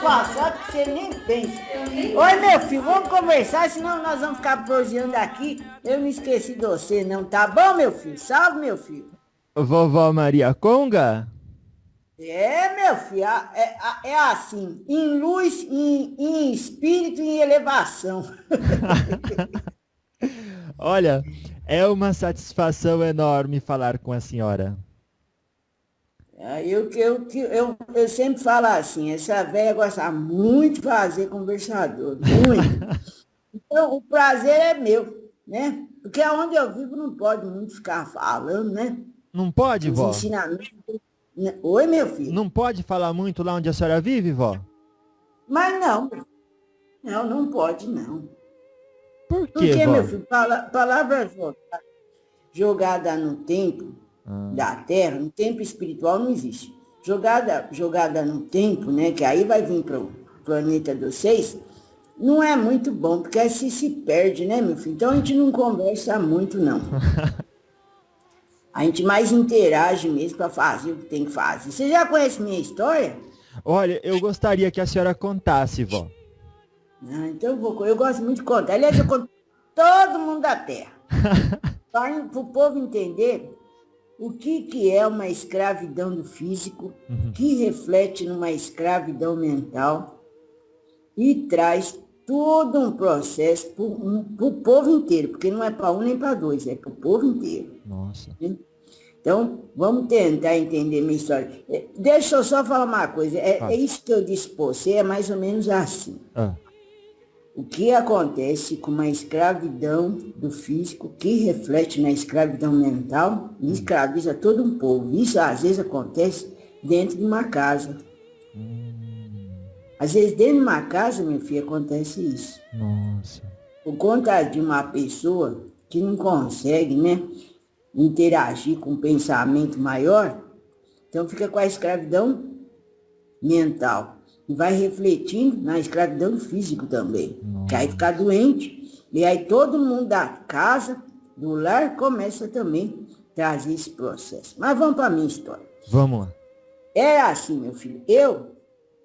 passado que você nem pensa. Oi, meu filho, vamos conversar, senão nós vamos ficar proseando aqui. Eu não esqueci de você, não. Tá bom, meu filho? Salve, meu filho. Vovó Maria Conga? É, meu filho, é assim, em luz, em espírito e em elevação. Olha, é uma satisfação enorme falar com a senhora. Eu sempre falo assim, essa velha gosta muito de fazer conversador, muito. Então, o prazer é meu, né? Porque onde eu vivo não pode muito ficar falando, né? Não pode, Os vó? ensinamentos. Né? Oi, meu filho. Não pode falar muito lá onde a senhora vive, vó? Mas não, não, não pode, não. Por quê, Porque, meu vó? filho, palavras jogada no tempo Ah, da Terra, no tempo espiritual não existe. Jogada no tempo, né? Que aí vai vir para o planeta dos seis, não é muito bom, porque aí se perde, né, meu filho? Então a gente não conversa muito, não. A gente mais interage mesmo para fazer o que tem que fazer. Você já conhece minha história? olha, eu gostaria que a senhora contasse, vó. Ah, então eu gosto muito de contar. Aliás, eu conto todo mundo da Terra. Para o povo entender o que é uma escravidão do físico, Uhum. que reflete numa escravidão mental e traz todo um processo para o povo inteiro, porque não é para um nem para dois, é para o povo inteiro. Nossa. Né? Então, vamos tentar entender minha história. Deixa eu só falar uma coisa. É Fala. isso que eu disse para você, é mais ou menos assim. Ah, O que acontece com uma escravidão do físico que reflete na escravidão mental e escraviza todo um povo. Isso às vezes acontece dentro de uma casa. Às vezes dentro de uma casa, meu filho, acontece isso. nossa. Por conta de uma pessoa que não consegue, né, interagir com um pensamento maior, então fica com a escravidão mental. E vai refletindo na escravidão física também. Que aí fica Nossa. doente. E aí todo mundo da casa, do lar, começa também a trazer esse processo. Mas vamos para a minha história. Vamos lá. Era assim, meu filho.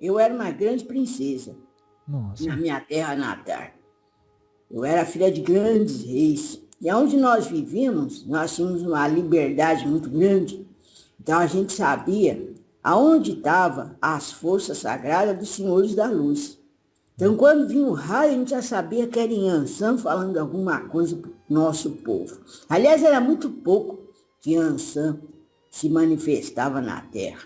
Eu era uma grande princesa na Nossa. minha terra natal. Eu era filha de grandes reis. E onde nós vivíamos, nós tínhamos uma liberdade muito grande. Então a gente sabia aonde estavam as forças sagradas dos senhores da luz. Então quando vinha o raio, a gente já sabia que era Iansã falando alguma coisa para o nosso povo. Aliás, era muito pouco que Iansã se manifestava na terra.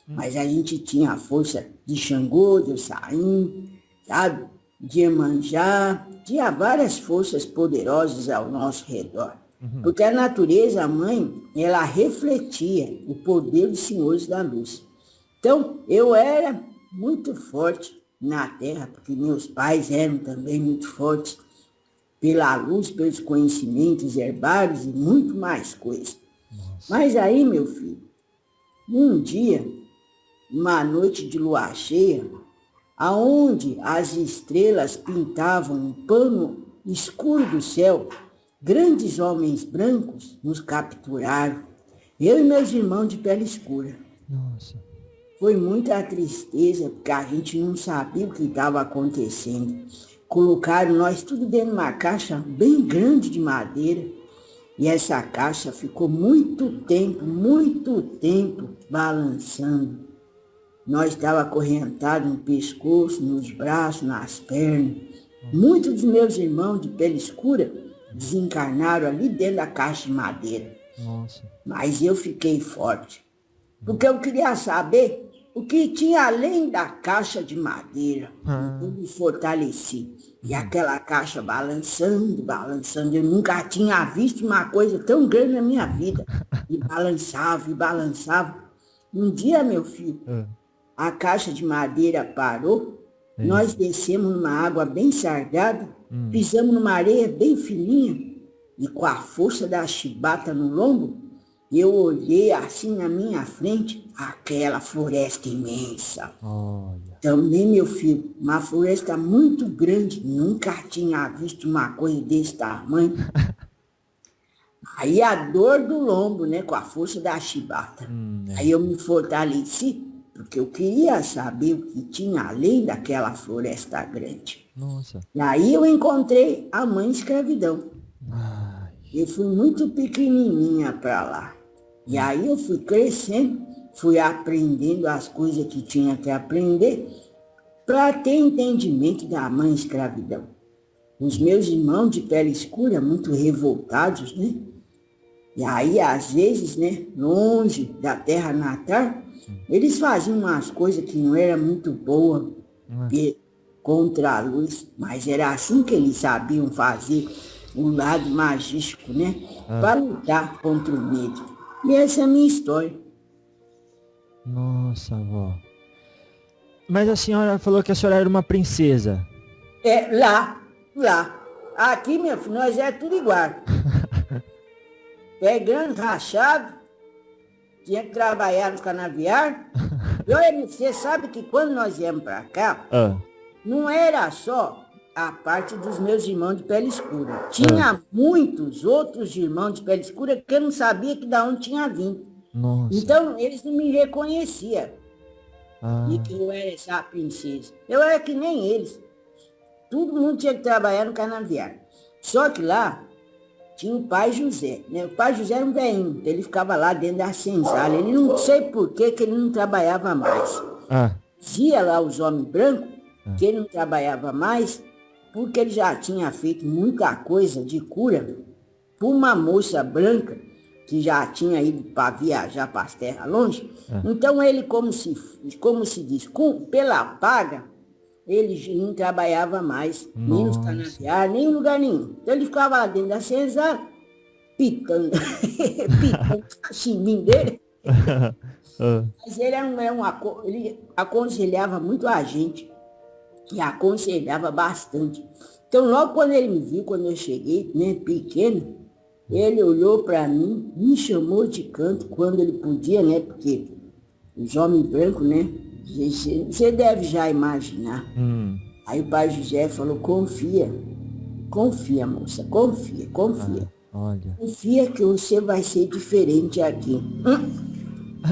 Mas a gente tinha a força de Xangô, de Ossain, sabe? De Iemanjá, tinha várias forças poderosas ao nosso redor. Uhum. Porque a natureza, a mãe, ela refletia o poder dos senhores da luz. Então, eu era muito forte na terra, porque meus pais eram também muito fortes pela luz, pelos conhecimentos herbários e muito mais coisas. Nossa. Mas aí, meu filho, um dia, uma noite de lua cheia, aonde as estrelas pintavam um pano escuro do céu, grandes homens brancos nos capturaram, eu e meus irmãos de pele escura. Nossa. Foi muita tristeza, porque a gente não sabia o que estava acontecendo. Colocaram nós tudo dentro de uma caixa bem grande de madeira, e essa caixa ficou muito tempo balançando. Nós estávamos acorrentados no pescoço, nos braços, nas pernas. Muitos dos meus irmãos de pele escura desencarnaram ali dentro da caixa de madeira. Nossa. Mas eu fiquei forte, porque eu queria saber o que tinha além da caixa de madeira. Então Ah. me fortaleci. E aquela caixa balançando, balançando. Eu nunca tinha visto uma coisa tão grande na minha vida. E balançava, e balançava. Um dia, meu filho, Ah. a caixa de madeira parou, É. nós descemos numa água bem sargada, Hum. pisamos numa areia bem fininha, e com a força da chibata no lombo, eu olhei assim na minha frente, aquela floresta imensa. Olha. Também, meu filho, uma floresta muito grande, nunca tinha visto uma coisa desse tamanho. Aí a dor do lombo, né, com a força da chibata. É. Aí eu me fortaleci, porque eu queria saber o que tinha além daquela floresta grande. Nossa. E aí eu encontrei a mãe escravidão. Ai. Eu fui muito pequenininha para lá. E aí eu fui crescendo, fui aprendendo as coisas que tinha que aprender para ter entendimento da mãe escravidão. Os meus irmãos de pele escura, muito revoltados, né? E aí, às vezes, né, longe da terra natal, eles faziam umas coisas que não eram muito boas contra a luz, mas era assim que eles sabiam fazer o lado magístico, né? Para lutar contra o medo. E essa é a minha história. Nossa, avó. Mas a senhora falou que a senhora era uma princesa. Lá. Aqui, meu filho, nós é tudo igual. Pegando rachado, tinha que trabalhar no canaviar. E olha, você sabe que quando nós viemos para cá, não era só a parte dos meus irmãos de pele escura. Tinha muitos outros irmãos de pele escura que eu não sabia que da onde tinha vindo. Nossa. Então, eles não me reconheciam. E que eu era essa princesa. Eu era que nem eles. Todo mundo tinha que trabalhar no canaviar. Só que lá tinha o pai José, né? O pai José era um velhinho, ele ficava lá dentro da senzala. Ele não sei por que ele não trabalhava mais. Dizia lá os homens brancos que ele não trabalhava mais porque ele já tinha feito muita coisa de cura por uma moça branca que já tinha ido para viajar para as terras longe. Então ele, como se diz, pela paga, ele não trabalhava mais, nem nos canaviais, nem em lugar nenhum. Então ele ficava lá dentro da senzala, pitando o cachimbinho dele. Mas ele ele aconselhava muito a gente, e aconselhava bastante. Então logo quando ele me viu, quando eu cheguei, né, pequeno, ele olhou para mim, me chamou de canto quando ele podia, né, porque os homens brancos, né, você deve já imaginar. Aí o pai José falou, confia, moça, confia. Olha. Confia que você vai ser diferente aqui.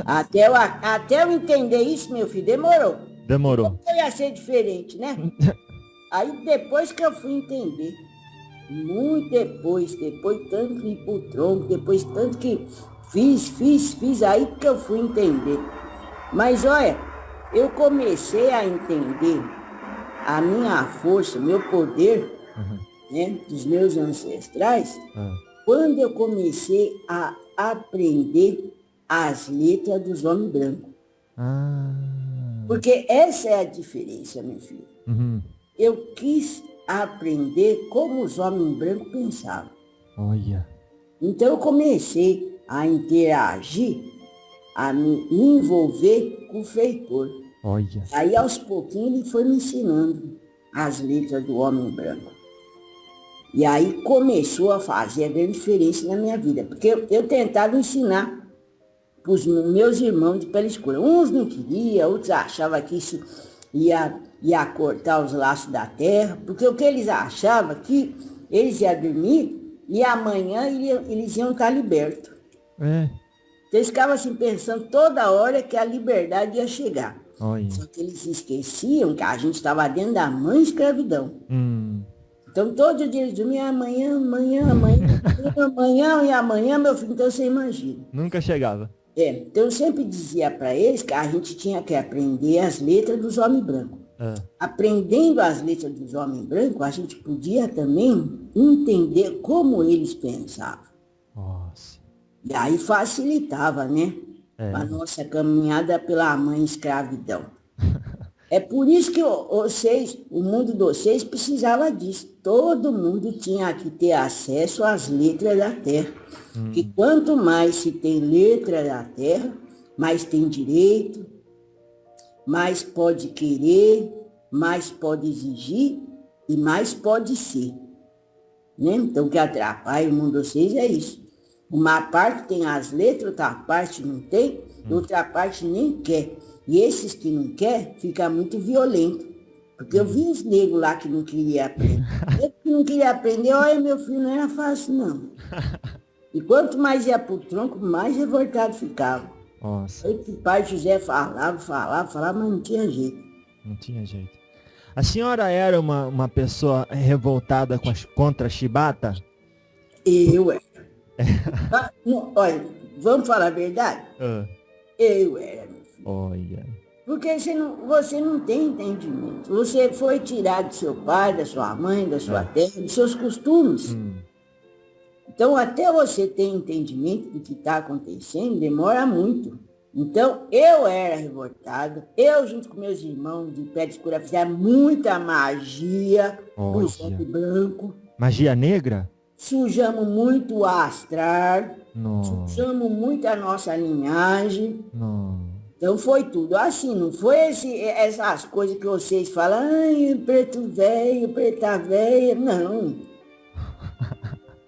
Até eu entender isso, meu filho, demorou. Demorou. Eu ia ser diferente, né? Aí depois que eu fui entender, muito depois tanto que ir pro tronco, depois tanto que fiz, aí que eu fui entender. Mas olha, eu comecei a entender a minha força, meu poder, né, dos meus ancestrais, quando eu comecei a aprender as letras dos homens brancos. Porque essa é a diferença, meu filho. Eu quis aprender como os homens brancos pensavam. Olha. Então eu comecei a interagir, a me envolver com o feitor. Olha. Aí aos pouquinhos ele foi me ensinando as letras do homem branco. E aí começou a fazer a grande diferença na minha vida. Porque eu tentava ensinar para os meus irmãos de pele escura. Uns não queriam, outros achavam que isso ia cortar os laços da terra. Porque o que eles achavam que eles iam dormir e amanhã eles iam estar libertos. Eles ficavam assim pensando toda hora que a liberdade ia chegar. Olha. Só que eles esqueciam que a gente estava dentro da mãe escravidão. Então todo dia eles dormiam amanhã, e amanhã, meu filho, então você imagina. Nunca chegava. Então eu sempre dizia para eles que a gente tinha que aprender as letras dos homens brancos. Aprendendo as letras dos homens brancos, a gente podia também entender como eles pensavam. Nossa. E aí facilitava, né? A nossa caminhada pela mãe escravidão. É por isso que o mundo de vocês precisava disso. Todo mundo tinha que ter acesso às letras da terra. Que quanto mais se tem letra da terra, mais tem direito, mais pode querer, mais pode exigir e mais pode ser. Né? Então o que atrapalha o mundo de vocês é isso. Uma parte tem as letras, outra parte não tem, outra parte nem quer. E esses que não quer, fica muito violento. Porque eu vi os negros lá que não queriam aprender. Eu que não queria aprender, olha, meu filho, não era fácil, não. E quanto mais ia pro tronco, mais revoltado ficava. Nossa, Aí que o pai José falava, mas não tinha jeito. não tinha jeito. A senhora era uma pessoa revoltada contra a chibata? Eu era. Olha, vamos falar a verdade? Ah, Eu era, meu filho. olha. Porque você não tem entendimento. Você foi tirado do seu pai, da sua mãe, da sua terra, dos seus costumes. Então, até você ter entendimento do que está acontecendo, demora muito. Então, eu era revoltada. Eu, junto com meus irmãos de pele escura, fizemos muita magia no sangue branco. Magia negra? Sujamos muito o astral. Não, Sujamos muito a nossa linhagem. não. Então foi tudo assim, não foi essas coisas que vocês falam, ai, preto velho, preta velha, não.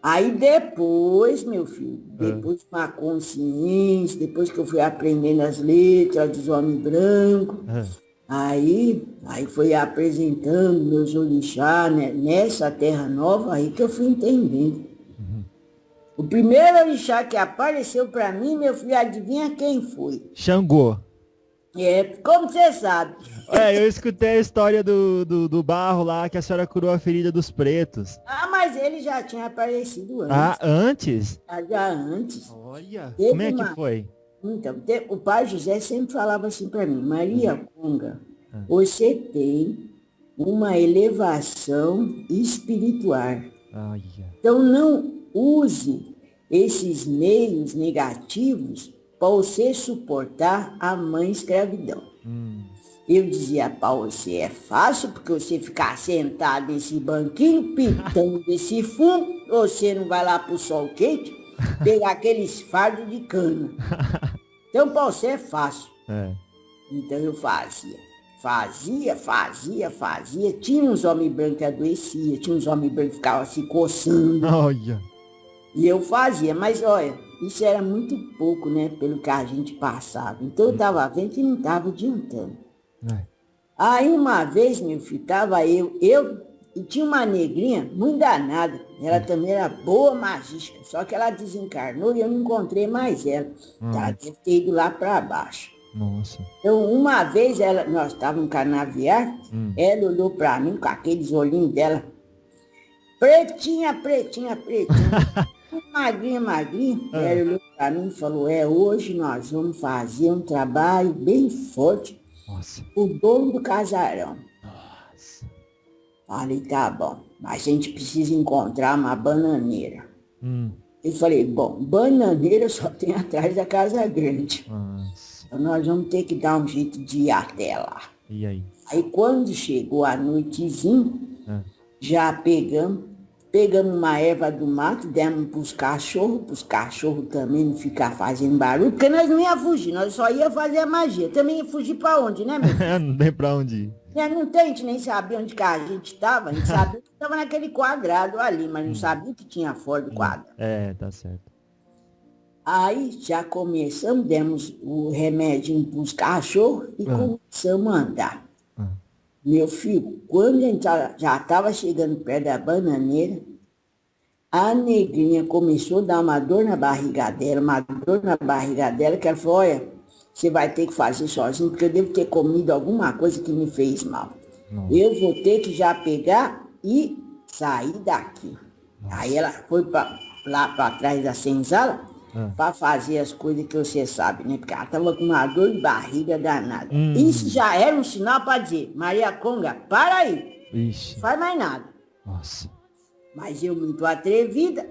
Aí depois, meu filho, depois com a consciência, depois que eu fui aprendendo as letras dos homens brancos, aí foi apresentando meus orixás, né, nessa terra nova, aí que eu fui entendendo. O primeiro orixá que apareceu para mim, meu filho, adivinha quem foi? Xangô. É, como você sabe. Eu escutei a história do barro lá, que a senhora curou a ferida dos pretos. Ah, mas ele já tinha aparecido antes. Ah, antes? Já antes. Olha, Teve como é que foi? Então, o pai José sempre falava assim para mim, Maria Conga, você tem uma elevação espiritual. Olha. Então, não use esses meios negativos para você suportar a mãe escravidão. Eu dizia para você, é fácil porque você ficar sentado nesse banquinho, pintando desse fundo, você não vai lá pro sol quente, pegar aqueles fardos de cana. Então, para você é fácil. Então, eu fazia. Tinha uns homens brancos que adoeciam, tinha uns homens brancos que ficavam se coçando. Olha. E eu fazia, mas olha, isso era muito pouco, né, pelo que a gente passava. Então eu estava vendo que não estava adiantando. Aí uma vez, meu filho, estava e tinha uma negrinha muito danada. Ela também era boa magística, só que ela desencarnou e eu não encontrei mais ela. Ela deve ter ido lá para baixo. Nossa. Então, uma vez nós estávamos no canaviar, ela olhou para mim com aqueles olhinhos dela. Pretinha. Magrinha. Ela olhou para mim e falou, hoje nós vamos fazer um trabalho bem forte. Nossa. O dono do casarão. Nossa. Falei, tá bom, mas a gente precisa encontrar uma bananeira. Eu falei, bom, bananeira só tem atrás da Casa Grande. Nossa. Então nós vamos ter que dar um jeito de ir até lá. E aí? Aí quando chegou a noitezinha, já pegamos uma erva do mato, demos para os cachorros também não ficar fazendo barulho, porque nós não ia fugir, nós só ia fazer a magia. Também ia fugir para onde, né, meu filho? Não tem pra onde ir. Não tem, a gente nem sabia onde que a gente estava, a gente sabia que estava naquele quadrado ali, mas não sabia o que tinha fora do quadrado. Tá certo. Aí já começamos, demos o remédio para os cachorros e começamos a andar. Meu filho, quando a gente já estava chegando perto da bananeira, a negrinha começou a dar uma dor na barriga dela, que ela falou, olha, você vai ter que fazer sozinho, porque eu devo ter comido alguma coisa que me fez mal. Eu vou ter que já pegar e sair daqui. Aí ela foi lá para trás da senzala para fazer as coisas que você sabe, né? Porque ela estava com uma dor de barriga danada. Isso já era um sinal para dizer, Maria Conga, para aí. Ixi. Não faz mais nada. Nossa. Mas eu, muito atrevida,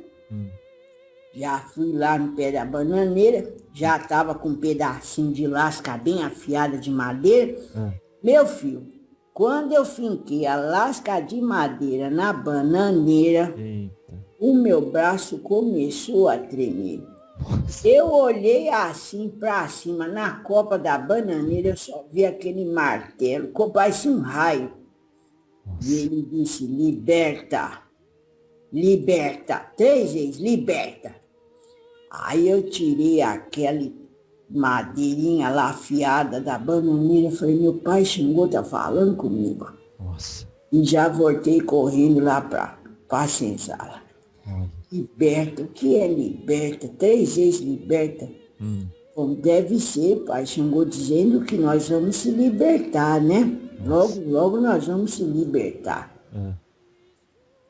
já fui lá no pé da bananeira, já estava com um pedacinho de lasca bem afiada de madeira. Meu filho, quando eu finquei a lasca de madeira na bananeira, o meu braço começou a tremer. Eu olhei assim para cima, na copa da bananeira, eu só vi aquele martelo, parecia um raio. E ele disse, liberta, 3 vezes, liberta. Aí eu tirei aquela madeirinha lá afiada da bananeira, falei, meu pai Xangô tá falando comigo. Nossa. E já voltei correndo lá para a senzala. Liberta, o que é liberta? 3 vezes liberta. Bom, deve ser, pai Xangô dizendo que nós vamos se libertar, né? Logo, logo nós vamos se libertar.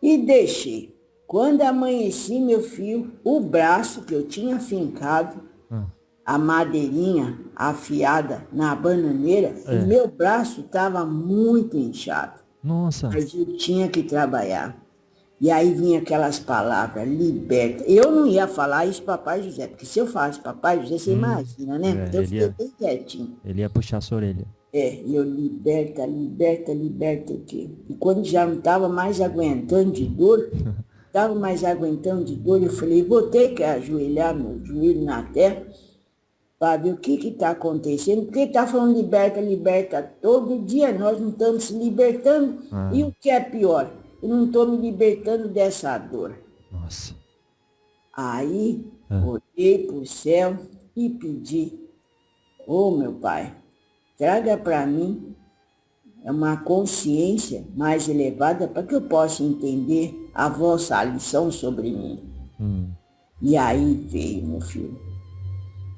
E deixei. Quando amanheci, meu filho, o braço que eu tinha fincado, a madeirinha afiada na bananeira, o meu braço estava muito inchado. Nossa. Mas eu tinha que trabalhar. E aí vinha aquelas palavras, liberta. Eu não ia falar isso para Papai José, porque se eu falasse Papai José, você imagina, né? Então eu fiquei bem quietinho. Ele ia puxar a sua orelha. E eu liberta, liberta, liberta o quê? E quando já não estava mais aguentando de dor, eu falei, vou ter que ajoelhar meu joelho na terra para ver o que está acontecendo, porque está falando liberta, liberta. Todo dia nós não estamos se libertando. E o que é pior? Eu não estou me libertando dessa dor. Nossa. Aí, olhei para o céu e pedi, meu pai, traga para mim uma consciência mais elevada para que eu possa entender a vossa lição sobre mim. E aí veio, meu filho,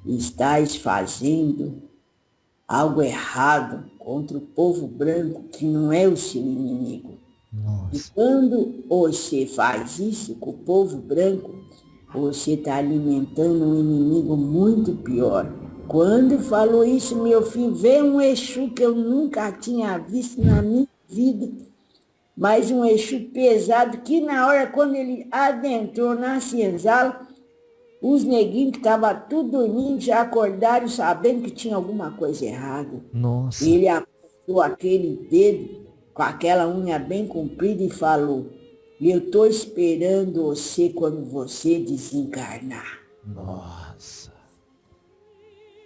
estáis fazendo algo errado contra o povo branco, que não é o seu inimigo. Nossa. E quando você faz isso com o povo branco, você está alimentando um inimigo muito pior. Quando falou isso, meu filho, veio um Exu que eu nunca tinha visto na minha vida, mas um Exu pesado, que na hora, quando ele adentrou na senzala, os neguinhos que estavam tudo dormindo já acordaram sabendo que tinha alguma coisa errada. Nossa. E ele apontou aquele dedo com aquela unha bem comprida e falou, eu estou esperando você quando você desencarnar. Nossa.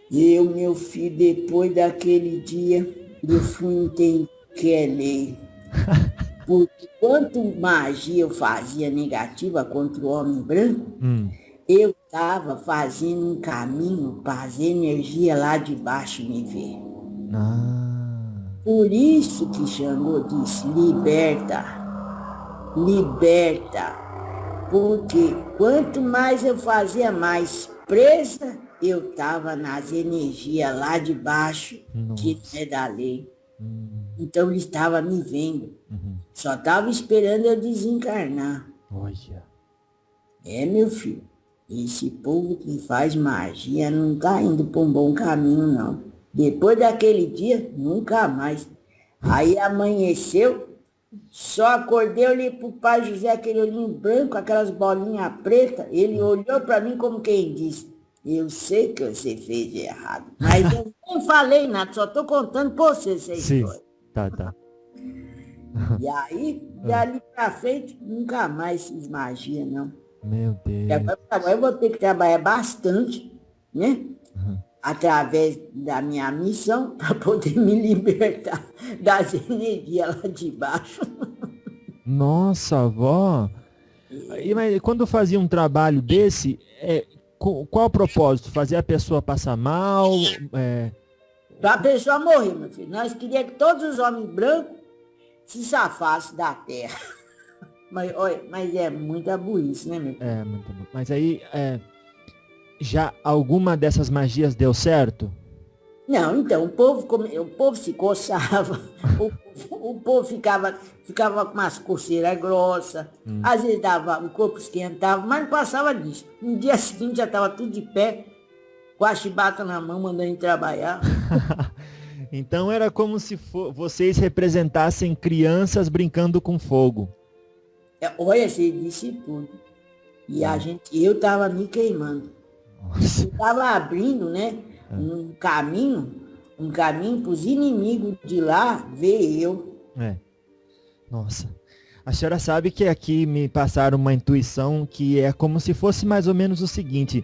Eu, meu filho, depois daquele dia, eu fui entender que é lei. Porque quanto magia eu fazia negativa contra o homem branco, eu estava fazendo um caminho para as energias lá de baixo me ver. Por isso que Xangô disse, liberta, liberta. Porque quanto mais eu fazia mais presa, eu estava nas energias lá de baixo, que não é da lei. Então ele estava me vendo. Só estava esperando eu desencarnar. Olha. Meu filho, esse povo que faz magia não está indo para um bom caminho, não. Depois daquele dia, nunca mais. Aí amanheceu, só acordei, olhei para o pai José, aquele olhinho branco, aquelas bolinhas pretas. Ele olhou para mim como quem disse, eu sei que você fez de errado, mas eu nem falei nada, só estou contando para você essa história. Tá. E aí, dali para frente, nunca mais fiz magia, não. Meu Deus. Agora eu vou ter que trabalhar bastante, né? Através da minha missão, para poder me libertar das energias lá de baixo. Nossa, avó. Mas quando fazia um trabalho desse, qual o propósito? Fazer a pessoa passar mal? Para a pessoa morrer, meu filho. Nós queríamos que todos os homens brancos se safassem da terra. Mas, olha, mas é muita burrice, né, meu filho? Muito bom. Mas aí, já alguma dessas magias deu certo? Não, então, o povo se coçava, o povo ficava com umas coceiras grossas, às vezes o corpo esquentava, mas não passava disso. No dia seguinte já estava tudo de pé, com a chibata na mão, mandando ir trabalhar. Então era como se vocês representassem crianças brincando com fogo. Olha, você disse tudo. E eu estava me queimando. Nossa. Eu estava abrindo, né, um caminho para os inimigos de lá ver eu. Nossa. A senhora sabe que aqui me passaram uma intuição que é como se fosse mais ou menos o seguinte.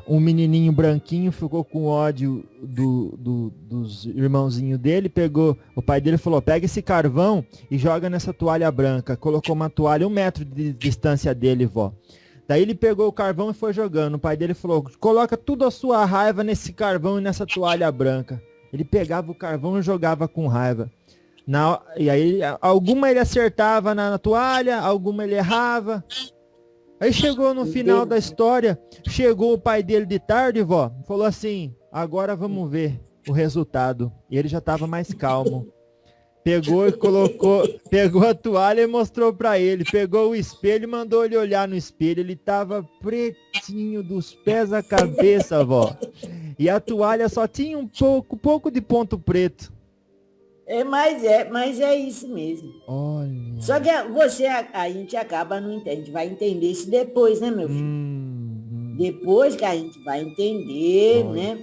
Um menininho branquinho ficou com ódio dos irmãozinhos dele, o pai dele falou, pega esse carvão e joga nessa toalha branca. Colocou uma toalha 1 metro de distância dele, vó. Daí ele pegou o carvão e foi jogando. O pai dele falou, coloca tudo a sua raiva nesse carvão e nessa toalha branca. Ele pegava o carvão e jogava com raiva. E aí, alguma ele acertava na toalha, alguma ele errava. Aí chegou no final da história, chegou o pai dele de tarde, vó, falou assim, agora vamos ver o resultado. E ele já estava mais calmo. Pegou e colocou, pegou a toalha e mostrou pra ele, pegou o espelho e mandou ele olhar no espelho, ele tava pretinho dos pés à cabeça, vó. E a toalha só tinha um pouco de ponto preto. Mas é isso mesmo. Olha. Só que a gente acaba não entendendo, a gente vai entender isso depois, né, meu filho? Depois que a gente vai entender, né,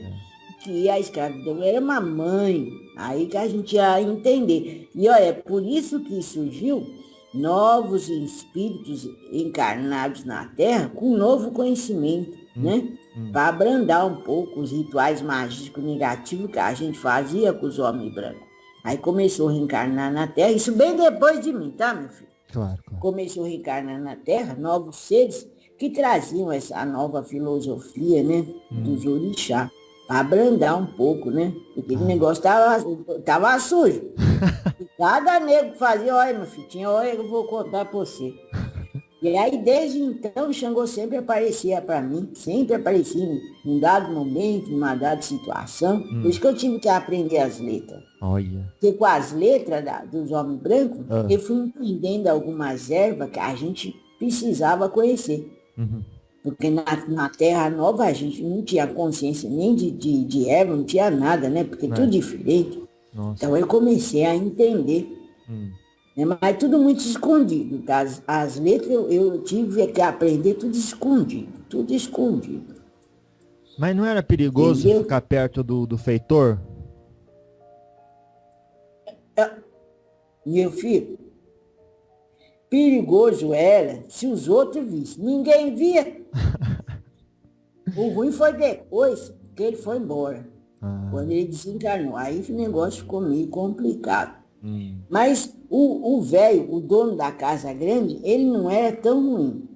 que a escravidão era uma mãe, aí que a gente ia entender. E olha, é por isso que surgiu novos espíritos encarnados na Terra com novo conhecimento, né? Para abrandar um pouco os rituais mágicos negativos que a gente fazia com os homens brancos. Aí começou a reencarnar na Terra, isso bem depois de mim, tá, meu filho? Claro. Começou a reencarnar na Terra novos seres que traziam essa nova filosofia, né, dos orixás, para abrandar um pouco, né? Porque o negócio tava sujo. E cada nego que fazia, olha, meu filho, olha, eu vou contar para você. E aí, desde então, o Xangô sempre aparecia para mim, sempre aparecia em um dado momento, numa dada situação. Por isso que eu tive que aprender as letras. Olha. Porque com as letras dos homens brancos, eu fui entendendo algumas ervas que a gente precisava conhecer. Porque na Terra Nova a gente não tinha consciência nem de erva, não tinha nada, né? Porque tudo diferente. Nossa. Então eu comecei a entender. Mas tudo muito escondido. Tá? As letras eu tive que aprender tudo escondido. Mas não era perigoso Entendeu? ficar perto do feitor? Meu filho, perigoso era se os outros vissem. Ninguém via. O ruim foi depois que ele foi embora. Quando ele desencarnou. Aí o negócio ficou meio complicado. Mas o velho, o dono da casa grande, ele não era tão ruim.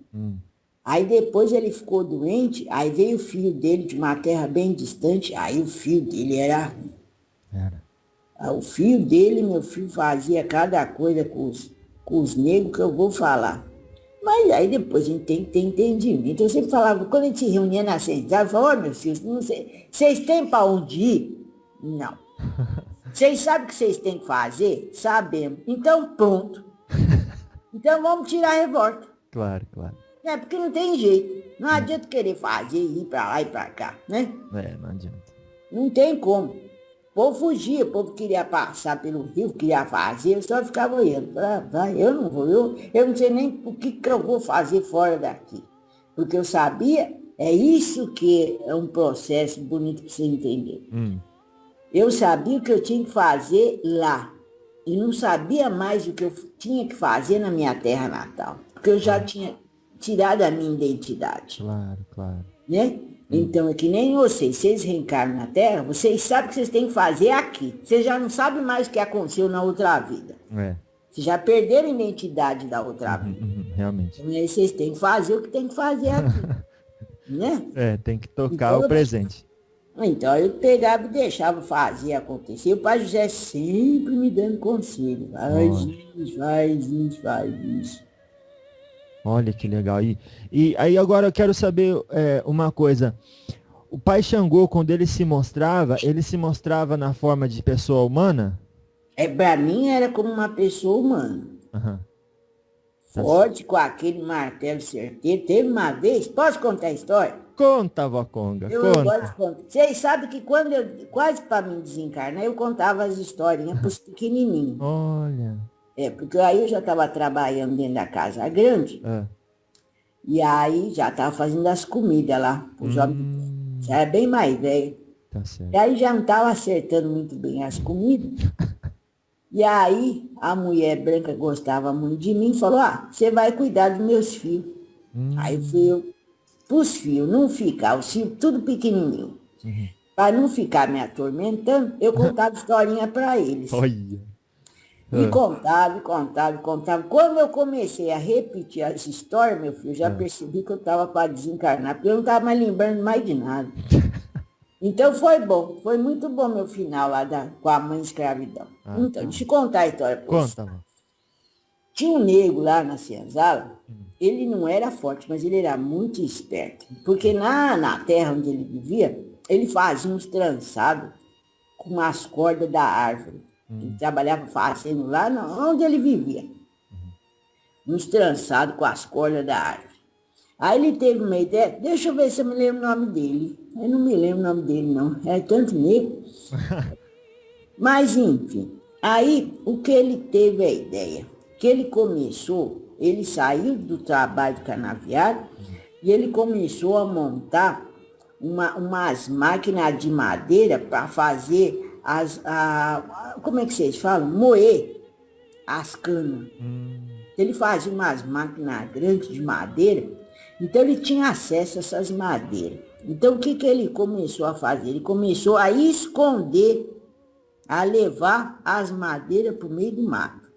Aí depois ele ficou doente, aí veio o filho dele de uma terra bem distante, aí o filho dele era ruim. O filho dele, meu filho, fazia cada coisa com os negros que eu vou falar. Mas aí depois a gente tem que ter entendimento. Então eu sempre falava, quando a gente se reunia na senzala, eu falava, meus filhos, não sei, vocês têm para onde ir? Não. Vocês sabem o que vocês têm que fazer? Sabemos. Então, pronto. Então, vamos tirar a revolta. Claro. Porque não tem jeito. Não adianta querer fazer, ir para lá e para cá, né? Não adianta. Não tem como. O povo fugia, o povo queria passar pelo rio, queria fazer, eu só ficava olhando. Eu não vou, eu não sei nem o que eu vou fazer fora daqui. Porque eu sabia, é isso que é um processo bonito para você entender. Eu sabia o que eu tinha que fazer lá. E não sabia mais o que eu tinha que fazer na minha terra natal. Porque eu já tinha tirado a minha identidade. Claro. Né? Então, é que nem vocês reencarnam na Terra, vocês sabem o que vocês têm que fazer aqui. Vocês já não sabem mais o que aconteceu na outra vida. Vocês já perderam a identidade da outra vida. Realmente. Então, aí vocês têm que fazer o que tem que fazer aqui. Né? Tem que tocar então, o presente. Então, eu pegava e deixava fazer acontecer. E o pai José sempre me dando conselho. Faz isso. Olha que legal. E aí agora eu quero saber uma coisa. O pai Xangô, quando ele se mostrava na forma de pessoa humana? Pra mim era como uma pessoa humana. Forte, com aquele martelo certeiro. Teve uma vez, posso contar a história? Conta, vó Conga, eu conta. Gosto de contar. Vocês sabem que quando eu, quase para me desencarnar, eu contava as historinhas para os pequenininhos. Olha. Porque aí eu já estava trabalhando dentro da casa grande. E aí já estava fazendo as comidas lá. Já era bem mais velho. Tá certo. E aí já não estava acertando muito bem as comidas. E aí a mulher branca gostava muito de mim e falou, você vai cuidar dos meus filhos. Aí fui eu pros filhos, não ficar, os filhos tudo pequenininho. Para não ficar me atormentando, eu contava historinha para eles. Olha. E contava. Quando eu comecei a repetir as histórias, meu filho, já percebi que eu estava para desencarnar, porque eu não estava mais lembrando mais de nada. Então foi bom, foi muito bom meu final lá com a mãe escravidão. Então, deixa eu contar a história para você. Conta, mano. Tinha um negro lá na senzala, Ele não era forte, mas ele era muito esperto. Porque na terra onde ele vivia, ele fazia uns trançados com as cordas da árvore. Ele trabalhava fazendo lá onde ele vivia. Uns trançados com as cordas da árvore. Aí ele teve uma ideia, deixa eu ver se eu me lembro o nome dele. Eu não me lembro o nome dele, não. É tanto negro. Mas, enfim, aí o que ele teve a ideia? Que ele começou, ele saiu do trabalho de canaviário e ele começou a montar umas máquinas de madeira para fazer como é que vocês falam? Moer as canas. Ele fazia umas máquinas grandes de madeira, então ele tinha acesso a essas madeiras. Então o que ele começou a fazer? Ele começou a esconder, a levar as madeiras para o meio do mato.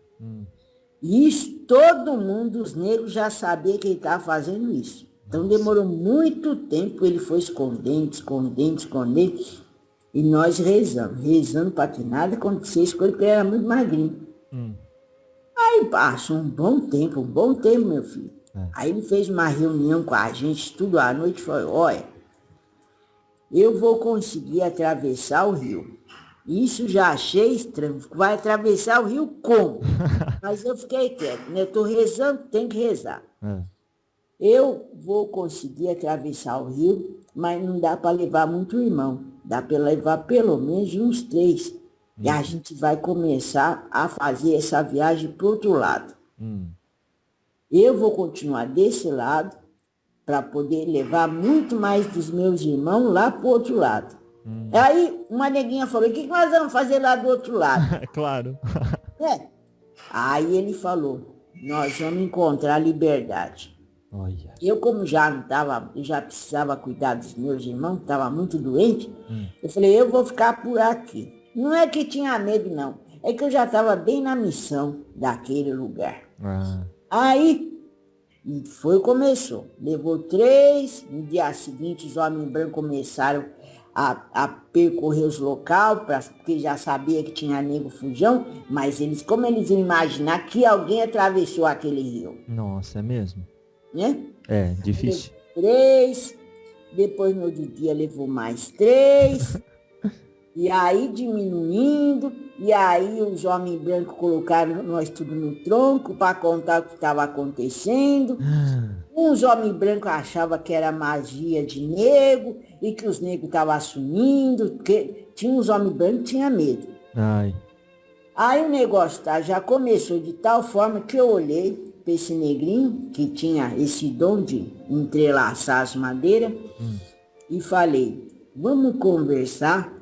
E isso, todo mundo, os negros, já sabia que ele estava fazendo isso. Então demorou muito tempo, ele foi escondendo, escondendo, escondendo. E nós rezando para que nada acontecesse com ele, porque ele era muito magrinho. Aí passou um bom tempo, meu filho. Aí ele fez uma reunião com a gente, tudo à noite, e falou, olha, eu vou conseguir atravessar o rio. Isso já achei estranho. Vai atravessar o rio como? Mas eu fiquei quieto, né? Eu estou rezando, tem que rezar. Eu vou conseguir atravessar o rio, mas não dá para levar muito irmão. Dá para levar pelo menos uns 3. E a gente vai começar a fazer essa viagem para o outro lado. Eu vou continuar desse lado para poder levar muito mais dos meus irmãos lá para o outro lado. Aí uma neguinha falou, o que nós vamos fazer lá do outro lado? Claro. Aí ele falou, nós vamos encontrar liberdade. Olha. Eu, como já não estava, já precisava cuidar dos meus irmãos, estava muito doente, eu falei, eu vou ficar por aqui. Não é que tinha medo, não. É que eu já estava bem na missão daquele lugar. Aí, começou. Levou 3, no dia seguinte os homens brancos começaram a percorrer os locais, porque já sabia que tinha negro fujão, mas como eles iam imaginar que alguém atravessou aquele rio? Nossa, é mesmo? Né? É, difícil. 3, depois no outro dia levou mais 3, e aí diminuindo, e aí os homens brancos colocaram nós tudo no tronco para contar o que estava acontecendo. Uns homens brancos achavam que era magia de negro e que os negros estavam assumindo, porque tinha uns homens brancos que tinham medo. Aí o negócio já começou de tal forma que eu olhei para esse negrinho, que tinha esse dom de entrelaçar as madeiras, e falei, vamos conversar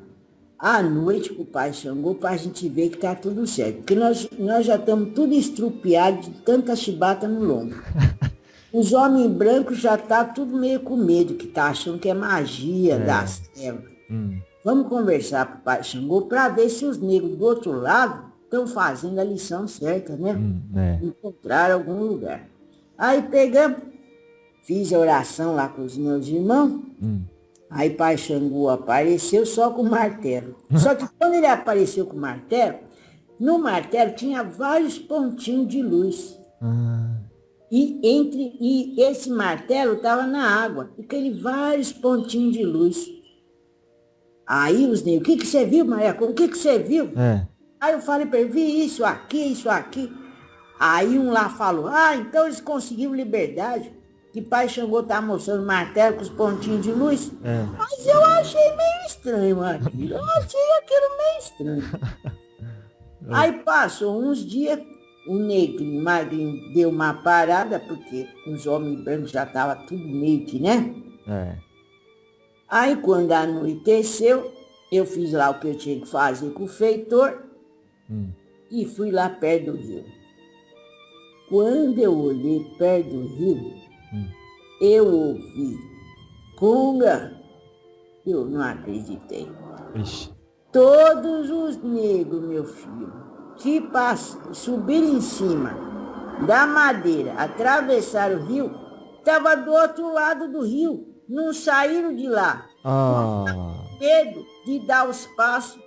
à noite com o Pai Xangô para a gente ver que está tudo certo. Porque nós já estamos tudo estrupiado de tanta chibata no lombo. Os homens brancos já estão tudo meio com medo, que tá achando que é magia das trevas. Vamos conversar com o Pai Xangô para ver se os negros do outro lado estão fazendo a lição certa, né? Encontrar algum lugar. Aí pegamos, fiz a oração lá com os meus irmãos. Aí Pai Xangô apareceu só com o martelo. Só que quando ele apareceu com o martelo, no martelo tinha vários pontinhos de luz. E esse martelo estava na água, aqueles vários pontinhos de luz. Aí os negros, o que você viu, Maria? O que você viu? Aí eu falei para ele, vi isso aqui, isso aqui. Aí um lá falou, então eles conseguiram liberdade, que Pai Xangô tá mostrando martelo com os pontinhos de luz. Mas eu achei meio estranho aquilo, meio estranho. Aí passou uns dias, o negro magrinho deu uma parada, porque os homens brancos já estavam tudo meio que, né? Aí quando anoiteceu, eu fiz lá o que eu tinha que fazer com o feitor e fui lá perto do rio. Quando eu olhei perto do rio, eu ouvi Conga. Eu não acreditei. Todos os negros, meu filho, que subiram em cima da madeira, atravessaram o rio, estavam do outro lado do rio. Não saíram de lá. Medo de dar os passos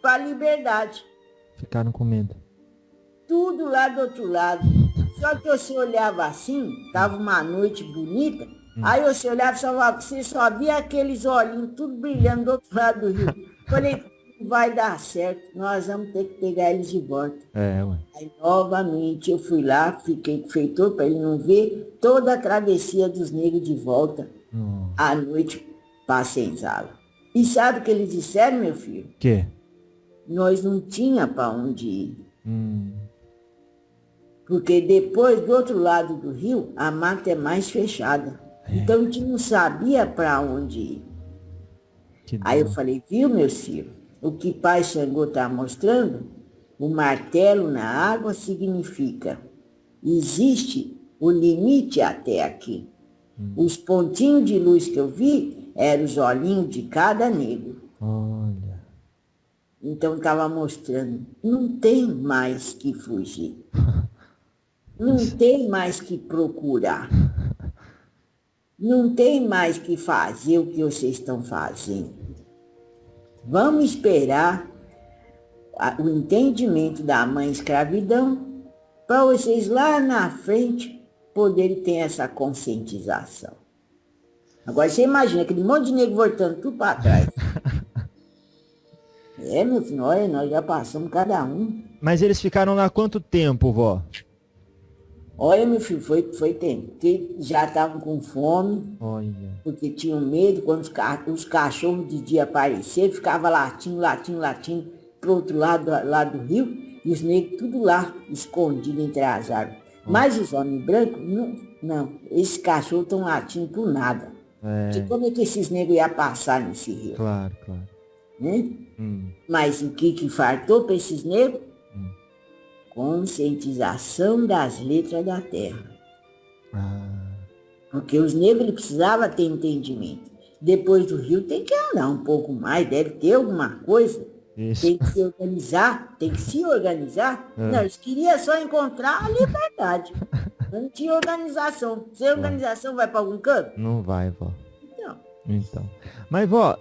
para a liberdade. Ficaram com medo. Tudo lá do outro lado. Só que você olhava assim, tava uma noite bonita, aí você olhava, você só via aqueles olhinhos tudo brilhando do outro lado do rio. Falei, vai dar certo, nós vamos ter que pegar eles de volta. Ué. Aí novamente eu fui lá, fiquei com o feitor para ele não ver toda a travessia dos negros de volta à noite para a senzala. E sabe o que eles disseram, meu filho? Que? Nós não tinha para onde ir. Hum. Porque depois, do outro lado do rio, a mata é mais fechada. Então a gente não sabia para onde ir. Aí eu falei, viu, meu filho? O que Pai Xangô está mostrando, o martelo na água significa, existe o limite até aqui. Os pontinhos de luz que eu vi eram os olhinhos de cada negro. Olha. Então estava mostrando, não tem mais que fugir. Não tem mais que procurar. Não tem mais que fazer o que vocês estão fazendo. Vamos esperar o entendimento da mãe escravidão para vocês lá na frente poderem ter essa conscientização. Agora você imagina aquele monte de negro voltando tudo para trás. Meu filho, olha, nós já passamos cada um. Mas eles ficaram lá quanto tempo, vó? Olha, meu filho, foi tempo. Porque já estavam com fome, Olha. porque tinham medo quando os cachorros de dia apareceram, ficava latindo pro outro lado lá do rio, e os negros tudo lá, escondidos entre as árvores. Mas os homens brancos, não, esses cachorros estão latindo por nada. Porque como é que esses negros iam passar nesse rio? Claro. Né? Mas o que fartou para esses negros? Conscientização das letras da terra. Porque os negros ele precisavam ter entendimento. Depois do rio tem que andar um pouco mais, deve ter alguma coisa. Isso. Tem que se organizar. Não, eles queriam só encontrar a liberdade. Não tinha organização. Sem organização vai para algum canto? Não vai, vó. Então. Mas, vó,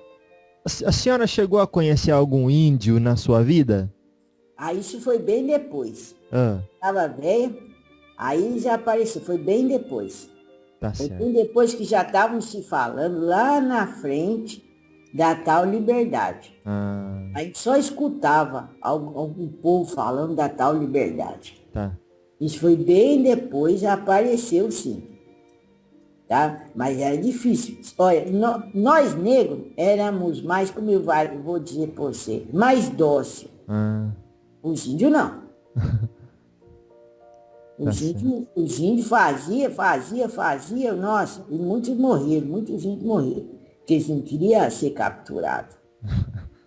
a senhora chegou a conhecer algum índio na sua vida? Isso foi bem depois. Estava velha, aí já apareceu, foi bem depois. Tá Foi certo. bem depois que já estavam se falando lá na frente da tal liberdade. A gente só escutava algum povo falando da tal liberdade. Tá. Isso foi bem depois, já apareceu sim. Tá? Mas era difícil. Olha, nós negros éramos mais, como eu vou dizer para você, mais dócil. Os índios não. Os índios faziam, nossa, e muitos índios morreram, porque eles não queriam ser capturados.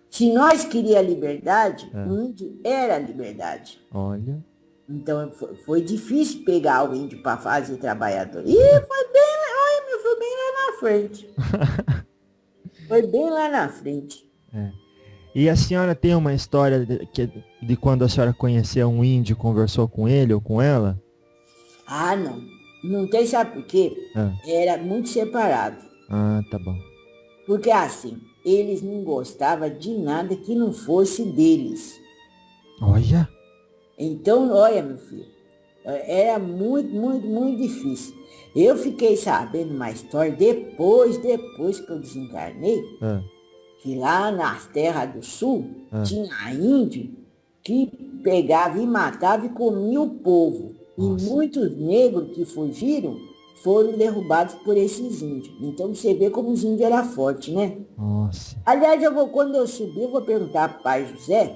Se nós queríamos a liberdade, o índio era a liberdade. Olha. Então foi difícil pegar o índio para fazer trabalhador. E foi bem lá na frente. Foi bem lá na frente. E a senhora tem uma história de quando a senhora conheceu um índio, conversou com ele ou com ela? Não. Não tem, sabe por quê? Era muito separado. Tá bom. Porque assim, eles não gostavam de nada que não fosse deles. Olha. Então, olha, meu filho, era muito, muito, muito difícil. Eu fiquei sabendo uma história depois que eu desencarnei, que lá nas terras do sul tinha índio que pegava e matava e comia o povo. Nossa. E muitos negros que fugiram foram derrubados por esses índios. Então você vê como os índios eram fortes, né? Nossa. Aliás, quando eu subir, eu vou perguntar para o pai José,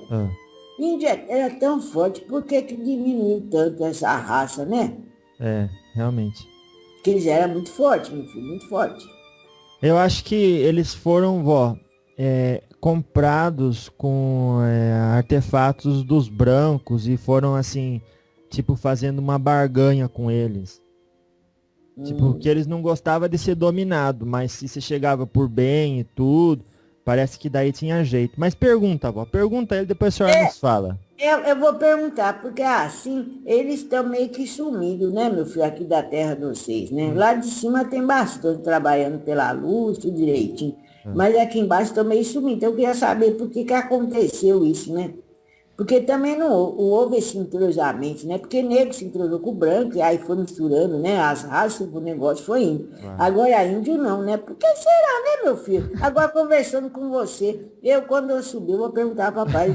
índio era tão forte, por que diminuiu tanto essa raça, né? Realmente. Porque eles eram muito fortes, meu filho, muito fortes. Eu acho que eles foram, vó, comprados com artefatos dos brancos e foram assim, tipo, fazendo uma barganha com eles. Tipo, que eles não gostavam de ser dominado, mas se você chegava por bem e tudo, parece que daí tinha jeito. Mas pergunta, vó, pergunta ele, depois a senhora nos fala. Eu vou perguntar, porque assim, eles estão meio que sumidos, né, meu filho, aqui da terra de vocês, né? Lá de cima tem bastante trabalhando pela luz, tudo direitinho. Mas aqui embaixo estão meio sumidos. Então eu queria saber por que aconteceu isso, né? Porque também não houve esse entrosamento, né? Porque negro se entrosou com o branco, e aí foi misturando, né? As raças, o negócio foi indo. Claro. Agora índio não, né? Por que será, né, meu filho? Agora conversando com você, quando eu subir, eu vou perguntar para papai.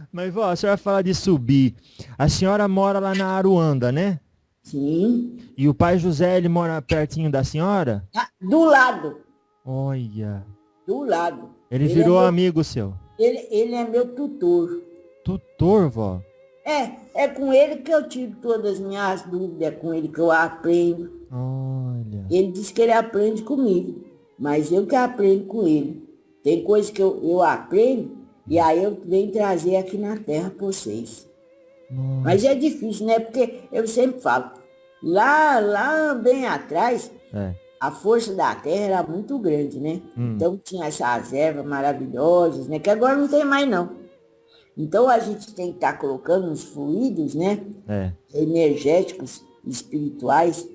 Mas, vó, a senhora fala de subir. A senhora mora lá na Aruanda, né? Sim. E o pai José, ele mora pertinho da senhora? Ah, do lado, Olha. do lado. Ele Ele é virou meu, amigo seu. ele é meu tutor. Tutor, vó? É com ele que eu tiro todas as minhas dúvidas, é com ele que eu aprendo. Olha. Ele diz que ele aprende comigo, mas eu que aprendo com ele. Tem coisas que eu aprendo e aí eu venho trazer aqui na terra para vocês. Nossa. Mas é difícil, né? Porque eu sempre falo, lá bem atrás, a força da terra era muito grande, né? Então tinha essas ervas maravilhosas, né? Que agora não tem mais, não. Então a gente tem que estar colocando uns fluidos, né? Energéticos, espirituais,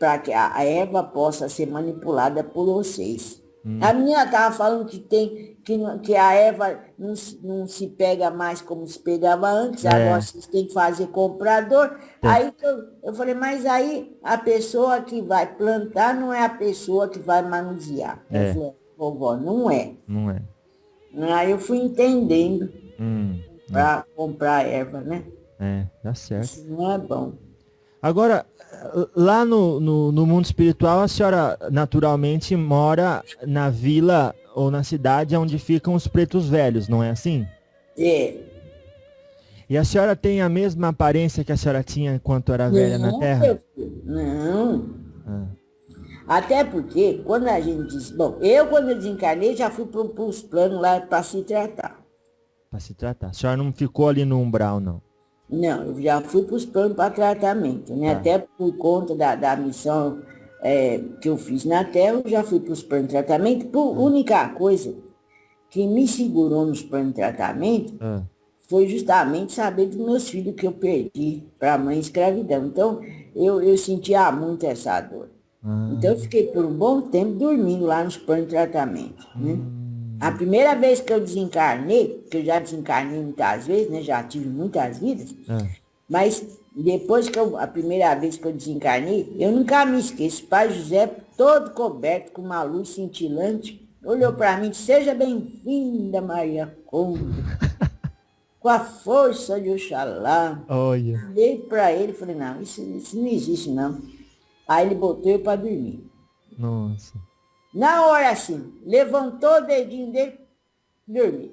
para que a erva possa ser manipulada por vocês. A menina estava falando que a erva não se pega mais como se pegava antes, agora vocês têm que fazer comprador. Aí eu falei, mas aí a pessoa que vai plantar não é a pessoa que vai manusear. Eu falei, vovó, não é. Não é. Aí eu fui entendendo para comprar erva, né? Dá certo. Isso não é bom. Agora, lá no mundo espiritual, a senhora naturalmente mora na vila ou na cidade onde ficam os pretos velhos, não é assim? É. E a senhora tem a mesma aparência que a senhora tinha enquanto era velha na Terra? Meu filho, não. Até porque, quando a gente diz... Bom, quando eu desencarnei, já fui para os planos lá para se tratar. Para se tratar. A senhora não ficou ali no umbral, não? Não, eu já fui para os planos para tratamento, né? Até por conta da missão que eu fiz na Terra, eu já fui para os planos de tratamento. A única coisa que me segurou nos planos de tratamento foi justamente saber dos meus filhos que eu perdi para a mãe escravidão. Então, eu sentia muito essa dor. Então, eu fiquei por um bom tempo dormindo lá nos planos de tratamento, né? A primeira vez que eu desencarnei, que eu já desencarnei muitas vezes, né? Já tive muitas vidas, mas depois a primeira vez que eu desencarnei, eu nunca me esqueço. Pai José, todo coberto com uma luz cintilante, olhou para mim e disse, seja bem-vinda, Maria Conde, com a força de Oxalá. Olhei para ele e falei, não, isso não existe, não. Aí ele botou eu para dormir. Nossa. Na hora assim, levantou o dedinho dele, dormi.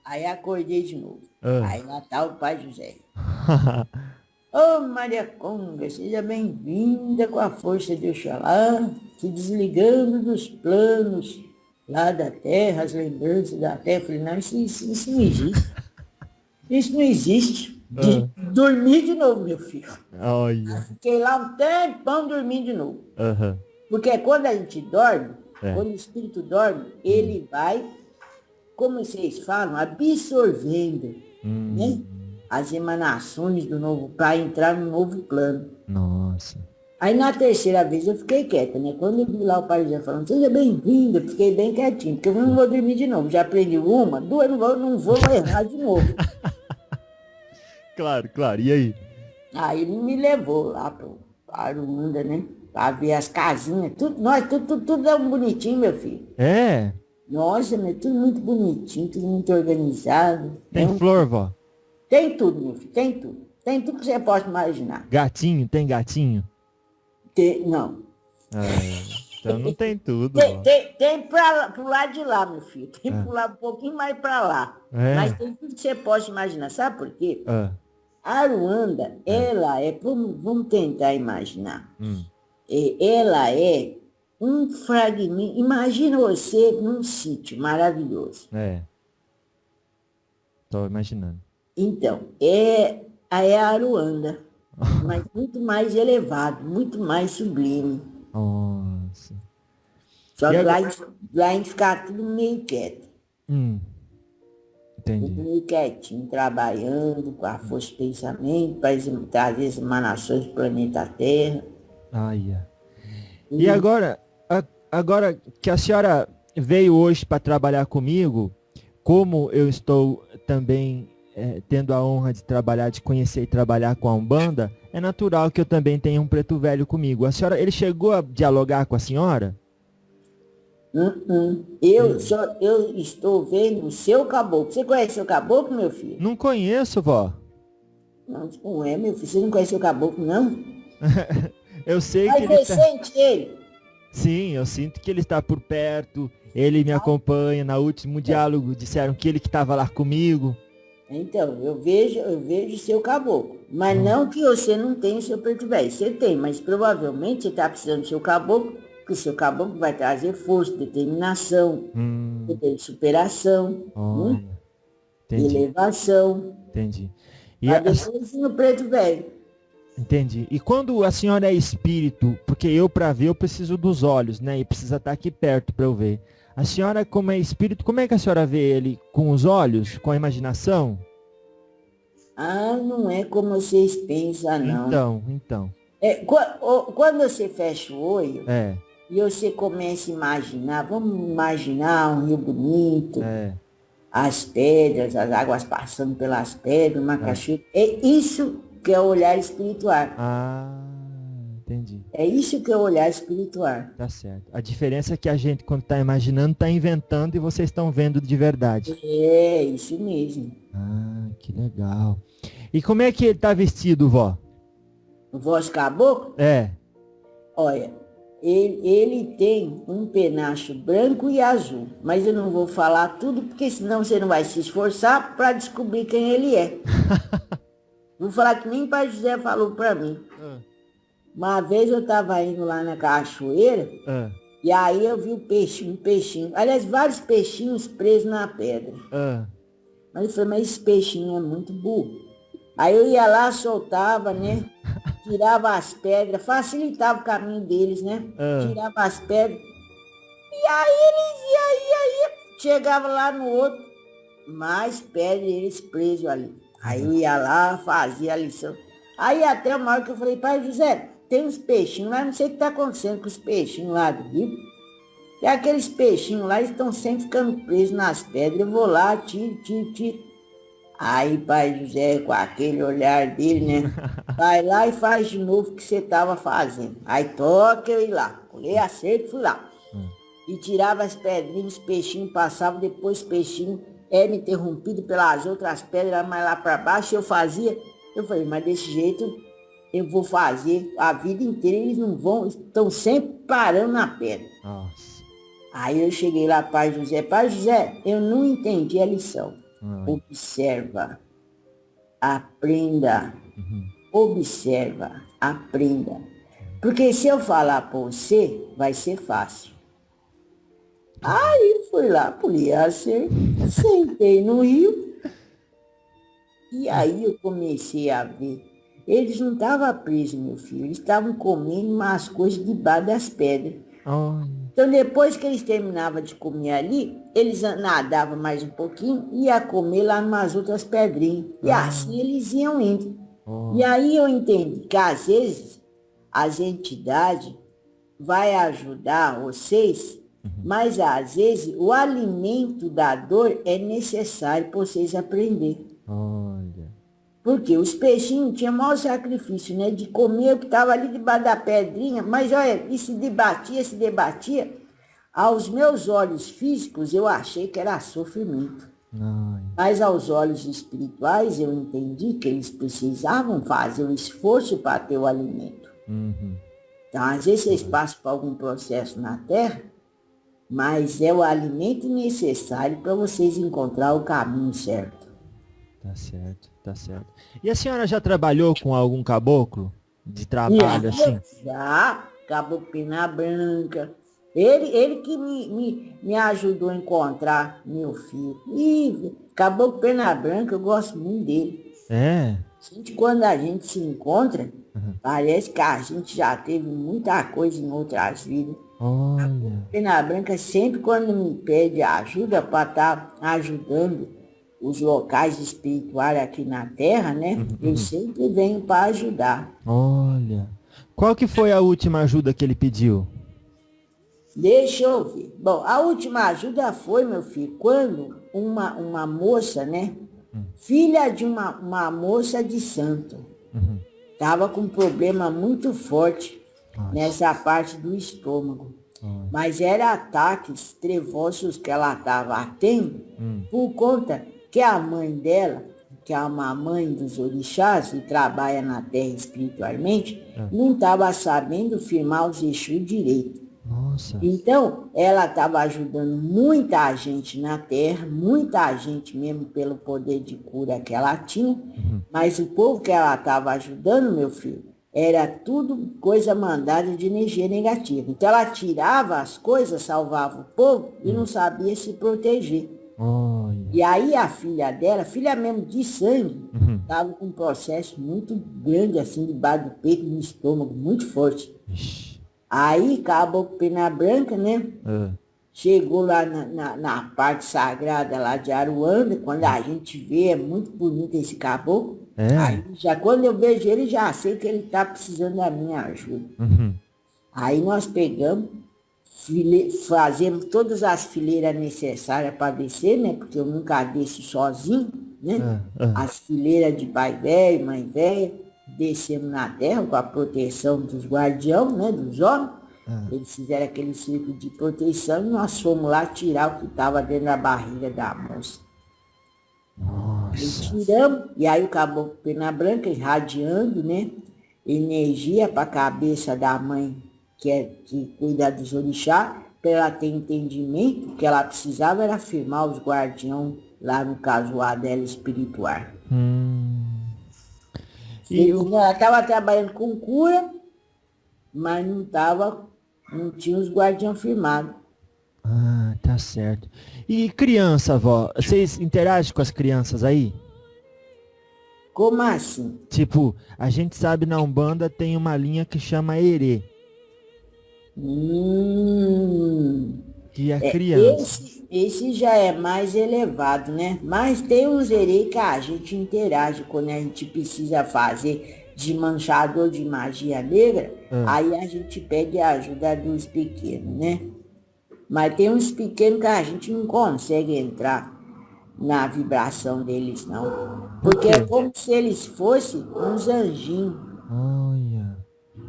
Aí acordei de novo. Aí lá tá o Pai José. Ô Maria Conga, seja bem-vinda com a força de Oxalá, se desligando dos planos lá da terra, as lembranças da terra. Eu falei, não, isso não existe. Isso não existe. Dormi de novo, meu filho. Fiquei lá um tempão dormindo de novo. Porque quando a gente dorme, quando o espírito dorme, ele vai, como vocês falam, absorvendo, né? As emanações do novo, para entrar no novo plano. Nossa. Aí na terceira vez eu fiquei quieta, né? Quando eu vi lá o Pai José falando, seja bem-vindo, eu fiquei bem quietinho, porque eu não vou dormir de novo. Já aprendi uma, duas, não vou errar de novo. Claro. E aí? Aí ele me levou lá para o Aruanda, né? Para ver as casinhas, tudo é bonitinho, meu filho. Nossa, tudo muito bonitinho, tudo muito organizado. Tem flor, vó? Tem tudo, meu filho, tem tudo. Tem tudo que você pode imaginar. Gatinho, tem gatinho? Não. Então não tem tudo. Tem pro lado de lá, meu filho. Tem pro lado um pouquinho mais para lá. Mas tem tudo que você pode imaginar. Sabe por quê? A Aruanda, ela vamos tentar imaginar. Ela é um fragmento. Imagina você num sítio maravilhoso. Estou imaginando. Então, é a Aruanda, mas muito mais elevado, muito mais sublime. Nossa. Só que lá a gente fica tudo meio quieto. Entendi. Tudo meio quietinho, trabalhando com a força do pensamento, para trazer as emanações do planeta Terra. E agora que a senhora veio hoje para trabalhar comigo, como eu estou também tendo a honra de trabalhar, de conhecer e trabalhar com a Umbanda, é natural que eu também tenha um preto velho comigo. A senhora, ele chegou a dialogar com a senhora? Eu estou vendo o seu caboclo. Você conhece o seu caboclo, meu filho? Não conheço, vó. Não é, meu filho. Você não conhece o caboclo, não? Eu sei que Mas ele você está... sente ele. Sim, eu sinto que ele está por perto, ele me acompanha. No último diálogo disseram que ele que estava lá comigo. Então, eu vejo o seu caboclo. Mas não que você não tenha o seu preto velho. Você tem, mas provavelmente você está precisando do seu caboclo, porque o seu caboclo vai trazer força, determinação, superação, Olha, entendi, elevação. entendi. E Para depois ir no preto velho. entendi. E quando a senhora é espírito, porque eu para ver eu preciso dos olhos, né? E precisa estar aqui perto para eu ver. A senhora, como é espírito, como é que a senhora vê ele? Com os olhos? Com a imaginação? Ah, não é como vocês pensam, não. Então. Quando você fecha o olho É, e você começa a imaginar, vamos imaginar um rio bonito, é. as pedras, as águas passando pelas pedras, uma cachoeira. É isso que é o olhar espiritual. Ah, entendi. É isso que é o olhar espiritual. Tá certo. A diferença é que a gente, quando tá imaginando, tá inventando e vocês estão vendo de verdade. É, isso mesmo. Ah, que legal. E como é que ele tá vestido, vó? O vosso caboclo, É. olha, ele tem um penacho branco e azul, mas eu não vou falar tudo, porque senão você não vai se esforçar para descobrir quem ele é. Vou falar que nem o pai José falou para mim. Uma vez eu estava indo lá na cachoeira, e aí eu vi um peixinho, aliás, vários peixinhos presos na pedra. Mas eu falei, mas esse peixinho é muito burro. Aí eu ia lá, soltava, né? Tirava as pedras, facilitava o caminho deles, né? Tirava as pedras. E aí chegava lá no outro, mais pedras eles presos ali. Aí eu ia lá, fazia a lição. Aí até uma hora que eu falei, pai José, tem uns peixinhos lá, não sei o que está acontecendo com os peixinhos lá do rio. E aqueles peixinhos lá estão sempre ficando presos nas pedras. Eu vou lá, tiro. Aí pai José, com aquele olhar dele, né? Vai lá e faz de novo o que você estava fazendo. Aí toca eu ir lá. Colei acerto e fui lá. E tirava as pedrinhas, os peixinhos passavam, depois os peixinhos eram interrompidos pelas outras pedras, mais lá para baixo. Eu falei, mas desse jeito eu vou fazer a vida inteira, eles não vão, estão sempre parando na pedra. Nossa. Aí eu cheguei lá, pai José, eu não entendi a lição. Observa, aprenda, observa, aprenda. Porque se eu falar para você, vai ser fácil. Aí fui lá, pulei a cerca, sentei no rio, e aí eu comecei a ver. Eles não estavam presos, meu filho, eles estavam comendo umas coisas debaixo das pedras. Então, depois que eles terminavam de comer ali, eles nadavam mais um pouquinho e ia comer lá umas outras pedrinhas. E assim eles iam indo. E aí eu entendi que, às vezes, as entidades vai ajudar vocês, mas, às vezes, o alimento da dor é necessário para vocês aprenderem. Porque os peixinhos tinham maior sacrifício, né? De comer o que estava ali debaixo da pedrinha. Mas, olha, e se debatia. Aos meus olhos físicos, eu achei que era sofrimento. Mas aos olhos espirituais, eu entendi que eles precisavam fazer um esforço para ter o alimento. Então, às vezes, vocês passam por algum processo na Terra, mas é o alimento necessário para vocês encontrar o caminho certo. Tá certo. E a senhora já trabalhou com algum caboclo de trabalho assim? Já, caboclo Pena Branca. Ele que me ajudou a encontrar meu filho. E caboclo Pena Branca, eu gosto muito dele. Quando a gente se encontra, parece que a gente já teve muita coisa em outras vidas. Pena Branca sempre quando me pede ajuda para estar ajudando os locais espirituais aqui na Terra, né? Eu sempre venho para ajudar. Olha, qual que foi a última ajuda que ele pediu? Deixa eu ver. Bom, a última ajuda foi, meu filho, quando uma moça, né? filha de uma moça de santo. Estava com um problema muito forte nessa parte do estômago. Mas eram ataques trevosos que ela estava tendo por conta que a mãe dela, que é uma mãe dos orixás e trabalha na terra espiritualmente, não estava sabendo firmar os Exus direito. Nossa. Então, ela estava ajudando muita gente na terra, muita gente mesmo pelo poder de cura que ela tinha, mas o povo que ela estava ajudando, meu filho, era tudo coisa mandada de energia negativa. Então, ela tirava as coisas, salvava o povo e não sabia se proteger. E aí a filha dela, filha mesmo de sangue, estava com um processo muito grande, assim, debaixo do peito, no estômago, muito forte. Aí, acabou com Pena Branca, né? Chegou lá na parte sagrada lá de Aruanda, quando a gente vê, é muito bonito esse caboclo. Aí, quando eu vejo ele, já sei que ele está precisando da minha ajuda. Aí nós pegamos, fazemos todas as fileiras necessárias para descer, né? Porque eu nunca desço sozinho, né? As fileiras de pai velho, mãe velha, descemos na terra com a proteção dos guardiões, né? Dos homens. Eles fizeram aquele círculo de proteção e nós fomos lá tirar o que estava dentro da barriga da moça. Aí tiramos, e aí o caboclo Pena Branca irradiando, né? Energia para a cabeça da mãe que cuida dos orixás, para ela ter entendimento, que ela precisava era firmar os guardiões, lá no casuar dela espiritual. Ela estava trabalhando com cura, mas não tinha os guardiões firmados. Tá certo. E criança, vó, vocês interagem com as crianças aí? Como assim? Tipo, a gente sabe na Umbanda tem uma linha que chama Erê. Que é criança. Esse já é mais elevado, né? Mas tem uns erê que a gente interage quando a gente precisa fazer desmanchador de magia negra, aí a gente pede a ajuda dos pequenos, né? Mas tem uns pequenos que a gente não consegue entrar na vibração deles, não. Porque é como se eles fossem uns anjinhos.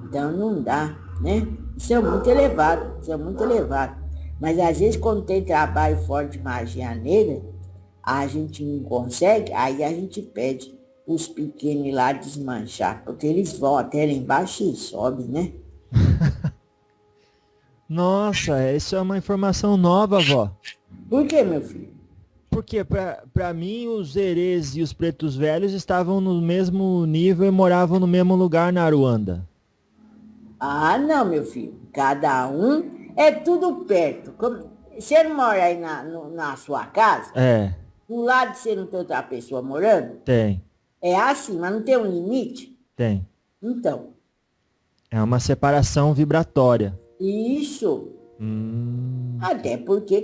Então não dá, né? Isso é muito elevado, isso é muito elevado. Mas às vezes quando tem trabalho forte de magia negra, a gente não consegue, aí a gente pede os pequenos ir lá desmanchar, porque eles vão até lá embaixo e sobem, né? Nossa, isso é uma informação nova, vó. Por que, meu filho? Porque pra mim os herês e os pretos velhos estavam no mesmo nível e moravam no mesmo lugar na Aruanda. Ah, não, meu filho. Cada um é tudo perto. Você não mora aí na sua casa? Do lado você não tem outra pessoa morando? Tem. É assim, mas não tem um limite? Tem. Então. É uma separação vibratória. Isso. Até porque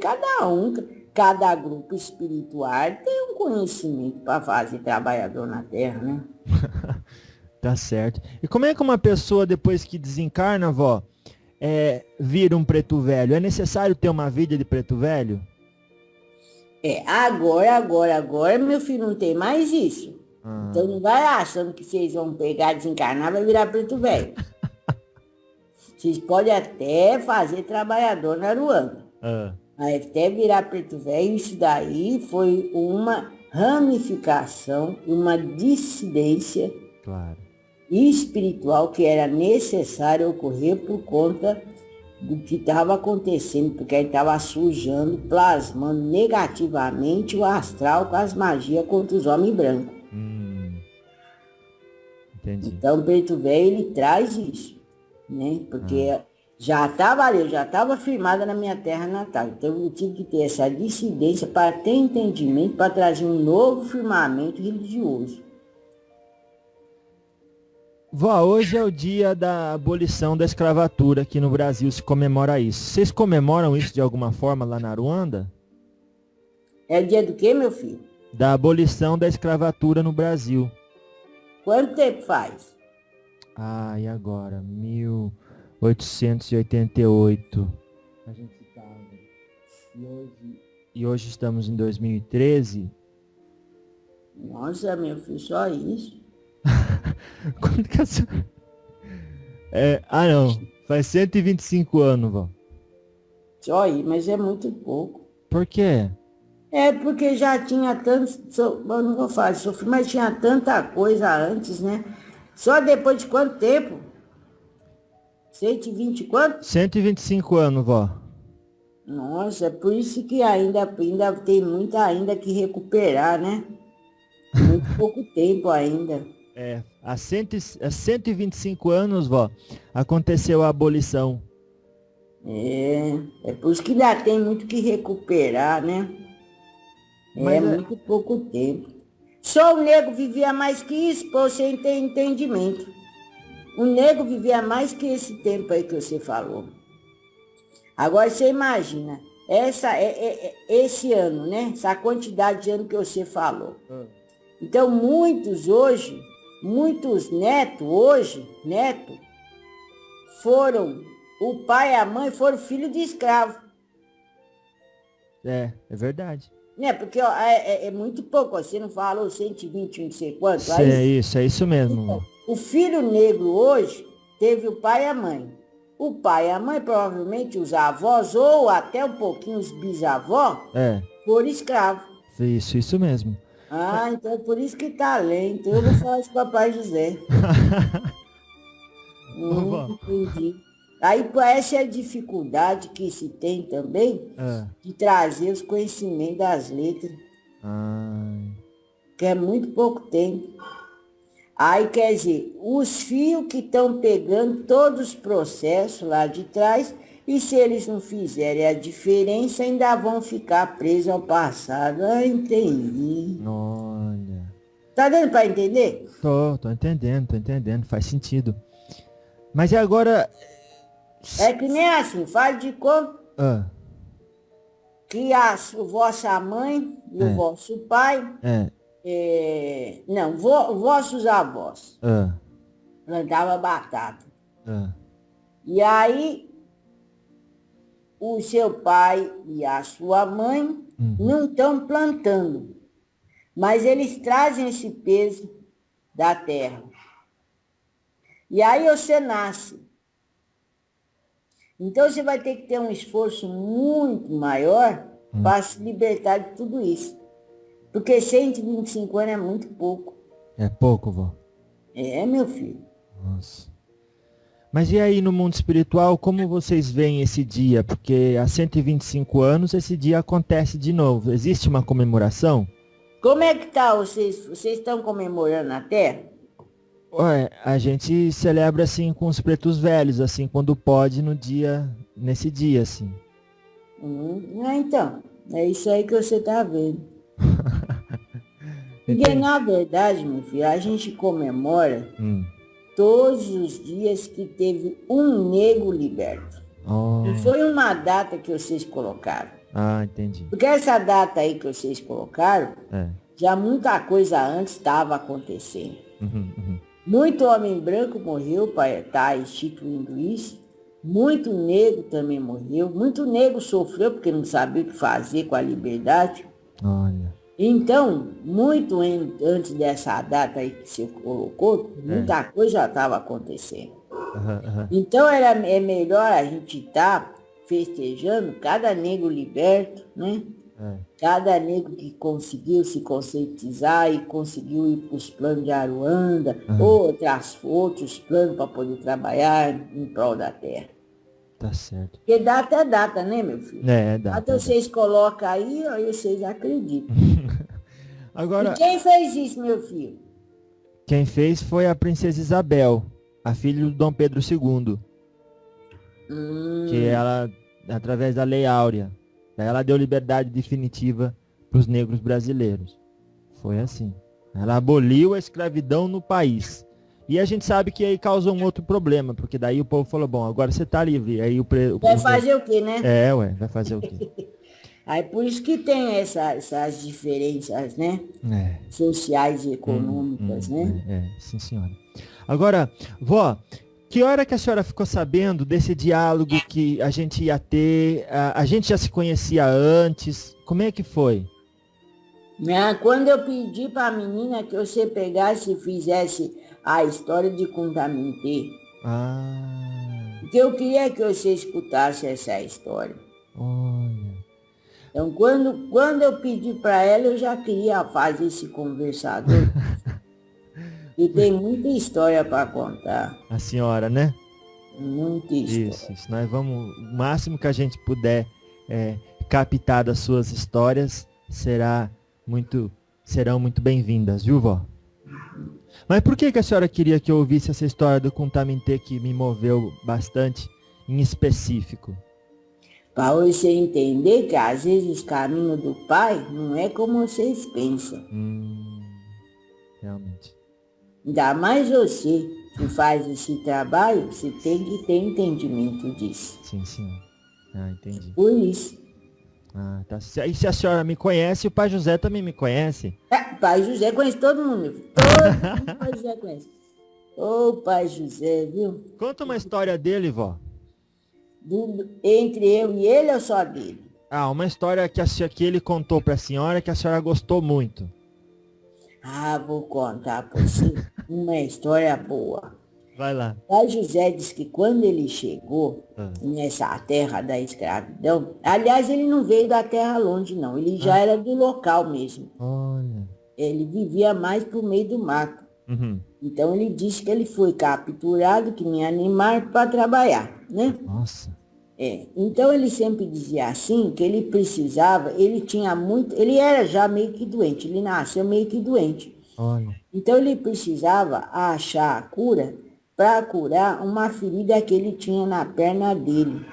cada grupo espiritual tem um conhecimento para fazer trabalhador na Terra, né? Tá certo. E como é que uma pessoa, depois que desencarna, vó, vira um preto velho? É necessário ter uma vida de preto velho? Agora, meu filho, não tem mais isso. Então não vai achando que vocês vão pegar, desencarnar, vai virar preto velho. Vocês podem até fazer trabalhador na Aruanda. Até virar preto velho, isso daí foi uma ramificação, uma dissidência espiritual que era necessária ocorrer por conta do que estava acontecendo, porque ele estava sujando, plasmando negativamente o astral com as magias contra os homens brancos. Entendi. Então o preto velho ele traz isso, né? Porque já estava firmada na minha terra natal. Então eu tive que ter essa dissidência para ter entendimento, para trazer um novo firmamento religioso. Vó, hoje é o dia da abolição da escravatura aqui no Brasil, se comemora isso. Vocês comemoram isso de alguma forma lá na Aruanda? É o dia do quê, meu filho? Da abolição da escravatura no Brasil. Quanto tempo faz? E agora? 1888. A gente estava. E hoje estamos em 2013. Nossa, meu filho, só isso. Quando que a senhora... não. Faz 125 anos, vó. Só isso, mas é muito pouco. Por quê? É porque já tinha tanto, eu não vou falar de sofrer, mas tinha tanta coisa antes, né? Só depois de quanto tempo? 120 e quanto? 125 anos, vó. Nossa, é por isso que ainda tem muita ainda que recuperar, né? Muito pouco tempo ainda. Há 125 anos, vó, aconteceu a abolição. É por isso que ainda tem muito que recuperar, né? Mas Muito pouco tempo. Só o nego vivia mais que isso, pra você ter entendimento. O nego vivia mais que esse tempo aí que você falou. Agora você imagina, esse ano, né? Essa quantidade de ano que você falou. Então, muitos netos foram, o pai e a mãe foram filhos de escravo. É verdade. Né? Porque ó, é muito pouco, ó, você não falou 120, não sei quanto. É isso mesmo. Então, o filho negro hoje teve o pai e a mãe. O pai e a mãe, provavelmente os avós, ou até um pouquinho os bisavós, foram escravos. Isso mesmo. Ah, então é por isso que tá lento. Eu vou falar isso com o papai José. Entendi. Aí essa é a dificuldade que se tem também de trazer os conhecimentos das letras. Que é muito pouco tempo. Aí, quer dizer, os fios que estão pegando todos os processos lá de trás, e se eles não fizerem a diferença, ainda vão ficar presos ao passado. Ah, entendi. Olha. Tá dando para entender? Tô entendendo, faz sentido. Mas e agora... É que nem assim, faz de conta que a vossa mãe e o vosso pai... não, vossos avós plantavam batata. E aí, o seu pai e a sua mãe não estão plantando, mas eles trazem esse peso da terra. E aí você nasce. Então você vai ter que ter um esforço muito maior para se libertar de tudo isso. Porque 125 anos é muito pouco. É pouco, vó? Meu filho. Nossa. Mas e aí no mundo espiritual, como vocês veem esse dia? Porque há 125 anos esse dia acontece de novo. Existe uma comemoração? Como é que tá vocês? Vocês estão comemorando na Terra? A gente celebra assim com os pretos velhos, assim, quando pode nesse dia, assim. Então, é isso aí que você tá vendo. Porque, na verdade, meu filho, a gente comemora todos os dias que teve um negro liberto. Não foi uma data que vocês colocaram. Entendi. Porque essa data aí que vocês colocaram, já muita coisa antes estava acontecendo. Muito homem branco morreu para estar instituindo isso. Muito negro também morreu. Muito negro sofreu porque não sabia o que fazer com a liberdade. Olha. Então, muito antes dessa data aí que você colocou, muita coisa já estava acontecendo. Então, é melhor a gente estar festejando cada negro liberto, né? Cada negro que conseguiu se conscientizar e conseguiu ir para os planos de Aruanda, outros planos para poder trabalhar em prol da terra. Tá certo. Porque data é data, né, meu filho? Data. Até vocês colocam aí vocês acreditam. Agora, E quem fez isso, meu filho? Quem fez foi a princesa Isabel, a filha do Dom Pedro II. Que ela, através da Lei Áurea, ela deu liberdade definitiva para os negros brasileiros. Foi assim. Ela aboliu a escravidão no país. E a gente sabe que aí causou um outro problema, porque daí o povo falou, bom, agora você está livre. Aí vai fazer o quê, né? Vai fazer o quê? Aí por isso que tem essas diferenças, né? Sociais e econômicas, né? Sim, senhora. Agora, vó, que hora que a senhora ficou sabendo desse diálogo que a gente ia ter? A gente já se conhecia antes? Como é que foi? Quando eu pedi para a menina que você pegasse e fizesse a história de Kuntaminté, Ah, porque eu queria que você escutasse essa história. olha. Então, quando eu pedi para ela, eu já queria fazer esse conversador, e tem muita história para contar, A senhora, né? muita história. Isso. Nós vamos, o máximo que a gente puder é, captar das suas histórias muito, serão muito bem-vindas, viu, vó? Mas por que a senhora queria que eu ouvisse essa história do Kuntaminté que me moveu bastante em específico? Para você entender que às vezes o caminho do pai não é como vocês pensam. Realmente. Ainda mais você que faz esse trabalho, você tem que ter entendimento disso. Sim, senhor. Ah, entendi. Por isso. Ah, tá. E se a senhora me conhece, o pai José também me conhece. Pai José conhece todo mundo. Todo mundo pai José conhece. Ô, pai José, viu? Conta uma história dele, vó. Entre eu e ele, ou só dele? Ah, uma história que ele contou pra senhora que a senhora gostou muito. Vou contar para você uma história boa. Vai lá. Pai José disse que quando ele chegou Ah. nessa terra da escravidão, aliás, ele não veio da terra longe, não. Ele já era do local mesmo. Olha. Ele vivia mais por meio do mato. Uhum. Então ele disse que ele foi capturado, que nem animar para trabalhar, né? Nossa. Então ele sempre dizia assim, que ele precisava, ele era já meio que doente, ele nasceu meio que doente. Olha. Então ele precisava achar a cura para curar uma ferida que ele tinha na perna dele.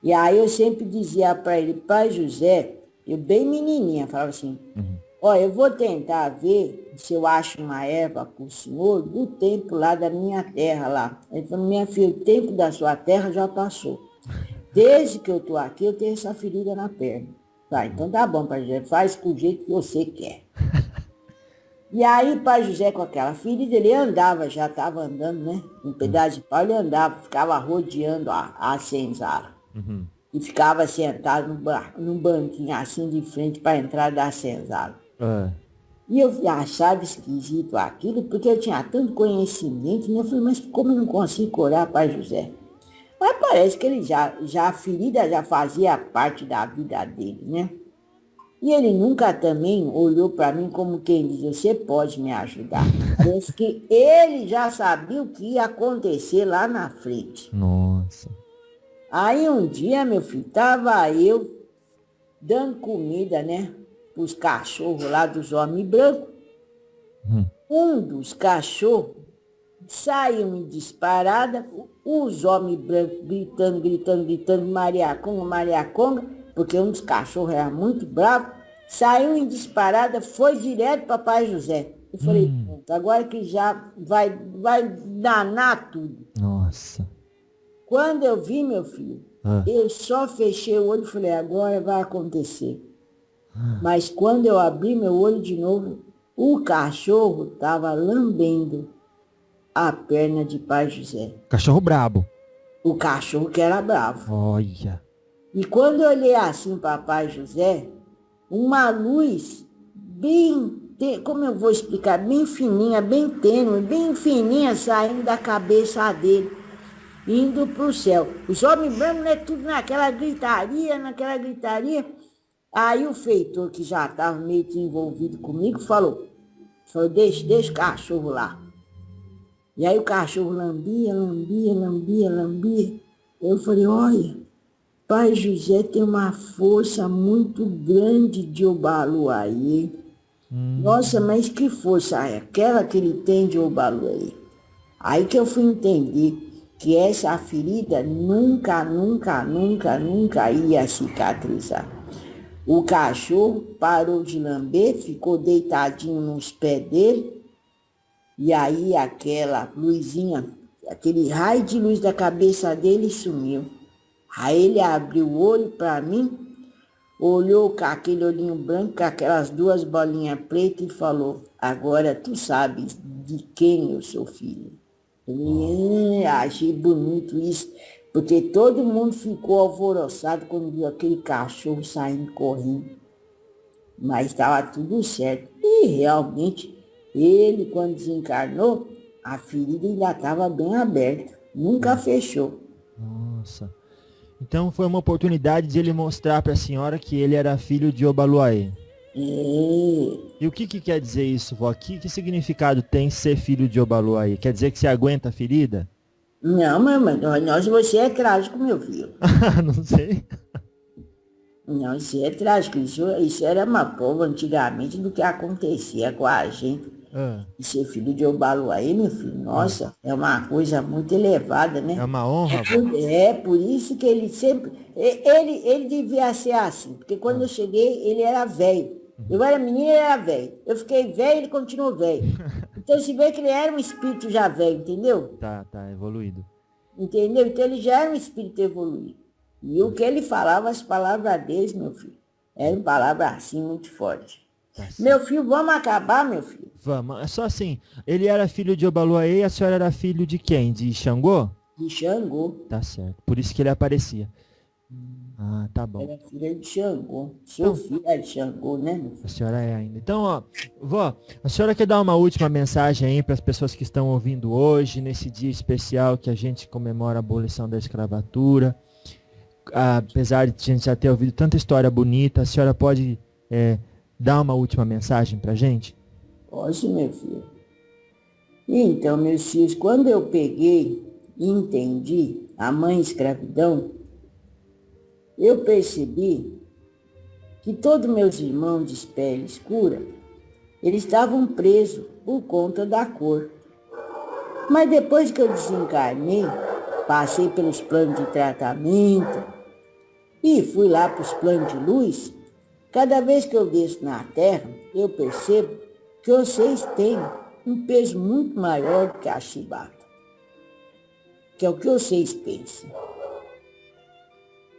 E aí eu sempre dizia para ele, pai José, eu bem menininha, falava assim, eu vou tentar ver se eu acho uma erva para o senhor do tempo lá da minha terra lá. Ele falou, minha filha, o tempo da sua terra já passou. Desde que eu estou aqui, eu tenho essa ferida na perna. Tá, então tá bom, pai José, faz do jeito que você quer. E aí, pai José, com aquela ferida, ele andava, já estava andando, né? Um pedaço de pau, ele andava, ficava rodeando a senzala. Uhum. E ficava sentado num banquinho assim de frente para a entrada da senzala. E eu achava esquisito aquilo, porque eu tinha tanto conhecimento, né? Eu falei, mas como eu não consigo curar, pai José? Mas parece que ele a ferida já fazia parte da vida dele, né? E ele nunca também olhou para mim como quem diz, você pode me ajudar. Parece que ele já sabia o que ia acontecer lá na frente. Nossa. Aí um dia, meu filho, tava eu dando comida, né, para os cachorros lá dos homens brancos. Um dos cachorros saiu em disparada, os homens brancos gritando, Maria Conga, porque um dos cachorros era muito bravo, saiu em disparada, foi direto para pai José. Eu falei, pronto, agora que já vai danar tudo. Nossa. Quando eu vi, meu filho, eu só fechei o olho e falei, agora vai acontecer. Mas quando eu abri meu olho de novo, o cachorro estava lambendo a perna de pai José. Cachorro brabo. O cachorro que era bravo. Olha. E quando eu olhei assim para pai José, uma luz bem, como eu vou explicar, bem fininha, bem tênue, bem fininha saindo da cabeça dele, indo para o céu. Os homens brancos, né, tudo naquela gritaria. Aí o feitor, que já estava meio que envolvido comigo, falou, deixa o cachorro lá. E aí o cachorro lambia. Eu falei, olha, pai José tem uma força muito grande de Obaluayê. Nossa, mas que força é aquela que ele tem de Obaluayê? Aí que eu fui entender que essa ferida nunca ia cicatrizar. O cachorro parou de lamber, ficou deitadinho nos pés dele, e aí aquela luzinha, aquele raio de luz da cabeça dele sumiu. Aí ele abriu o olho para mim, olhou com aquele olhinho branco, com aquelas duas bolinhas pretas e falou, agora tu sabes de quem eu sou filho. Eu achei bonito isso, porque todo mundo ficou alvoroçado quando viu aquele cachorro saindo correndo. Mas estava tudo certo. E realmente, ele, quando desencarnou, a ferida ainda estava bem aberta. Nunca fechou. Nossa. Então foi uma oportunidade de ele mostrar para a senhora que ele era filho de Obaluaê. É. E o que quer dizer isso, vó? Que significado tem ser filho de Obaluaê? Quer dizer que você aguenta a ferida? Não, mamãe, você é trágico, meu filho. Não sei. Não, isso é trágico. Isso era uma prova antigamente do que acontecia com a gente. Ah, E ser filho de Obaluaê, meu filho, nossa, é uma coisa muito elevada, é né? uma honra, vó? Por isso que ele sempre. Ele devia ser assim, porque quando eu cheguei, ele era velho. Eu era menino, ele era velho. Eu fiquei velho, ele continuou velho. Então se vê que ele era um espírito já velho, entendeu? Tá evoluído. Entendeu? Então ele já era um espírito evoluído. E o que ele falava, as palavras dele, meu filho, eram palavras assim muito fortes. Tá certo. Meu filho, vamos acabar, meu filho? Vamos, é só assim, ele era filho de Obaluaê e a senhora era filho de quem? De Xangô? De Xangô. Tá certo, por isso que ele aparecia. Ah, tá bom. Era filha de Xangô. Sou filha de Xangô, né, meu filho? A senhora é ainda. Então, ó, vó, a senhora quer dar uma última mensagem aí para as pessoas que estão ouvindo hoje, nesse dia especial que a gente comemora a abolição da escravatura. Apesar de a gente já ter ouvido tanta história bonita, a senhora pode dar uma última mensagem pra gente? Posso, meu filho. Então, meus filhos, quando eu peguei e entendi a mãe escravidão, eu percebi que todos meus irmãos de pele escura, eles estavam presos por conta da cor. Mas depois que eu desencarnei, passei pelos planos de tratamento e fui lá para os planos de luz, cada vez que eu desço na Terra, eu percebo que vocês têm um peso muito maior do que a chibata, que é o que vocês pensam.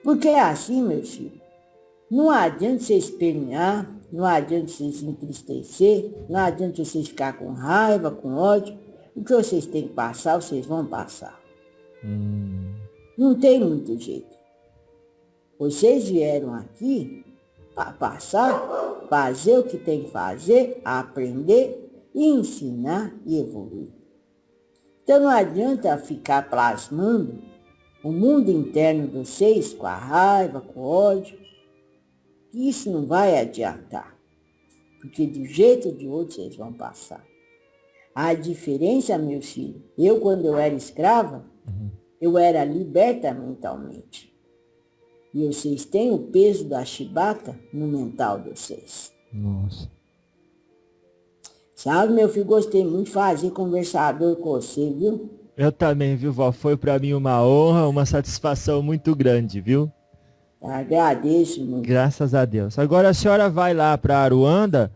Porque é assim, meus filhos, não adianta vocês espernear, não adianta vocês se entristecer, não adianta vocês ficar com raiva, com ódio. O que vocês têm que passar, vocês vão passar. Não tem muito jeito. Vocês vieram aqui para passar, fazer o que tem que fazer, aprender, ensinar e evoluir. Então não adianta ficar plasmando o mundo interno de vocês com a raiva, com o ódio, que isso não vai adiantar. Porque de um jeito ou de outro vocês vão passar. A diferença, meus filhos, eu quando eu era escrava, eu era liberta mentalmente. E vocês têm o peso da chibata no mental de vocês. Nossa. Sabe, meu filho, gostei muito de fazer conversador com você, viu? Eu também, viu, vó? Foi pra mim uma honra, uma satisfação muito grande, viu? Agradeço muito. Graças a Deus. Agora a senhora vai lá pra Aruanda.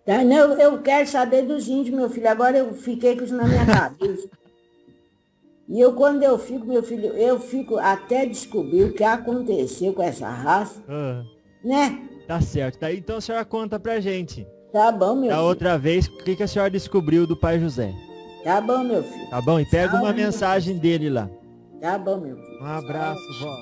Tá, não, eu quero saber dos índios, meu filho. Agora eu fiquei com isso na minha cabeça. E eu, quando eu fico, meu filho, eu fico até descobrir o que aconteceu com essa raça, né? Tá certo. Tá aí, então a senhora conta pra gente. Tá bom, meu Da filho. outra vez, o que a senhora descobriu do pai José? Tá bom, meu filho. Tá bom? E pega uma Salve, mensagem dele lá. Tá bom, meu filho. Um abraço, vó.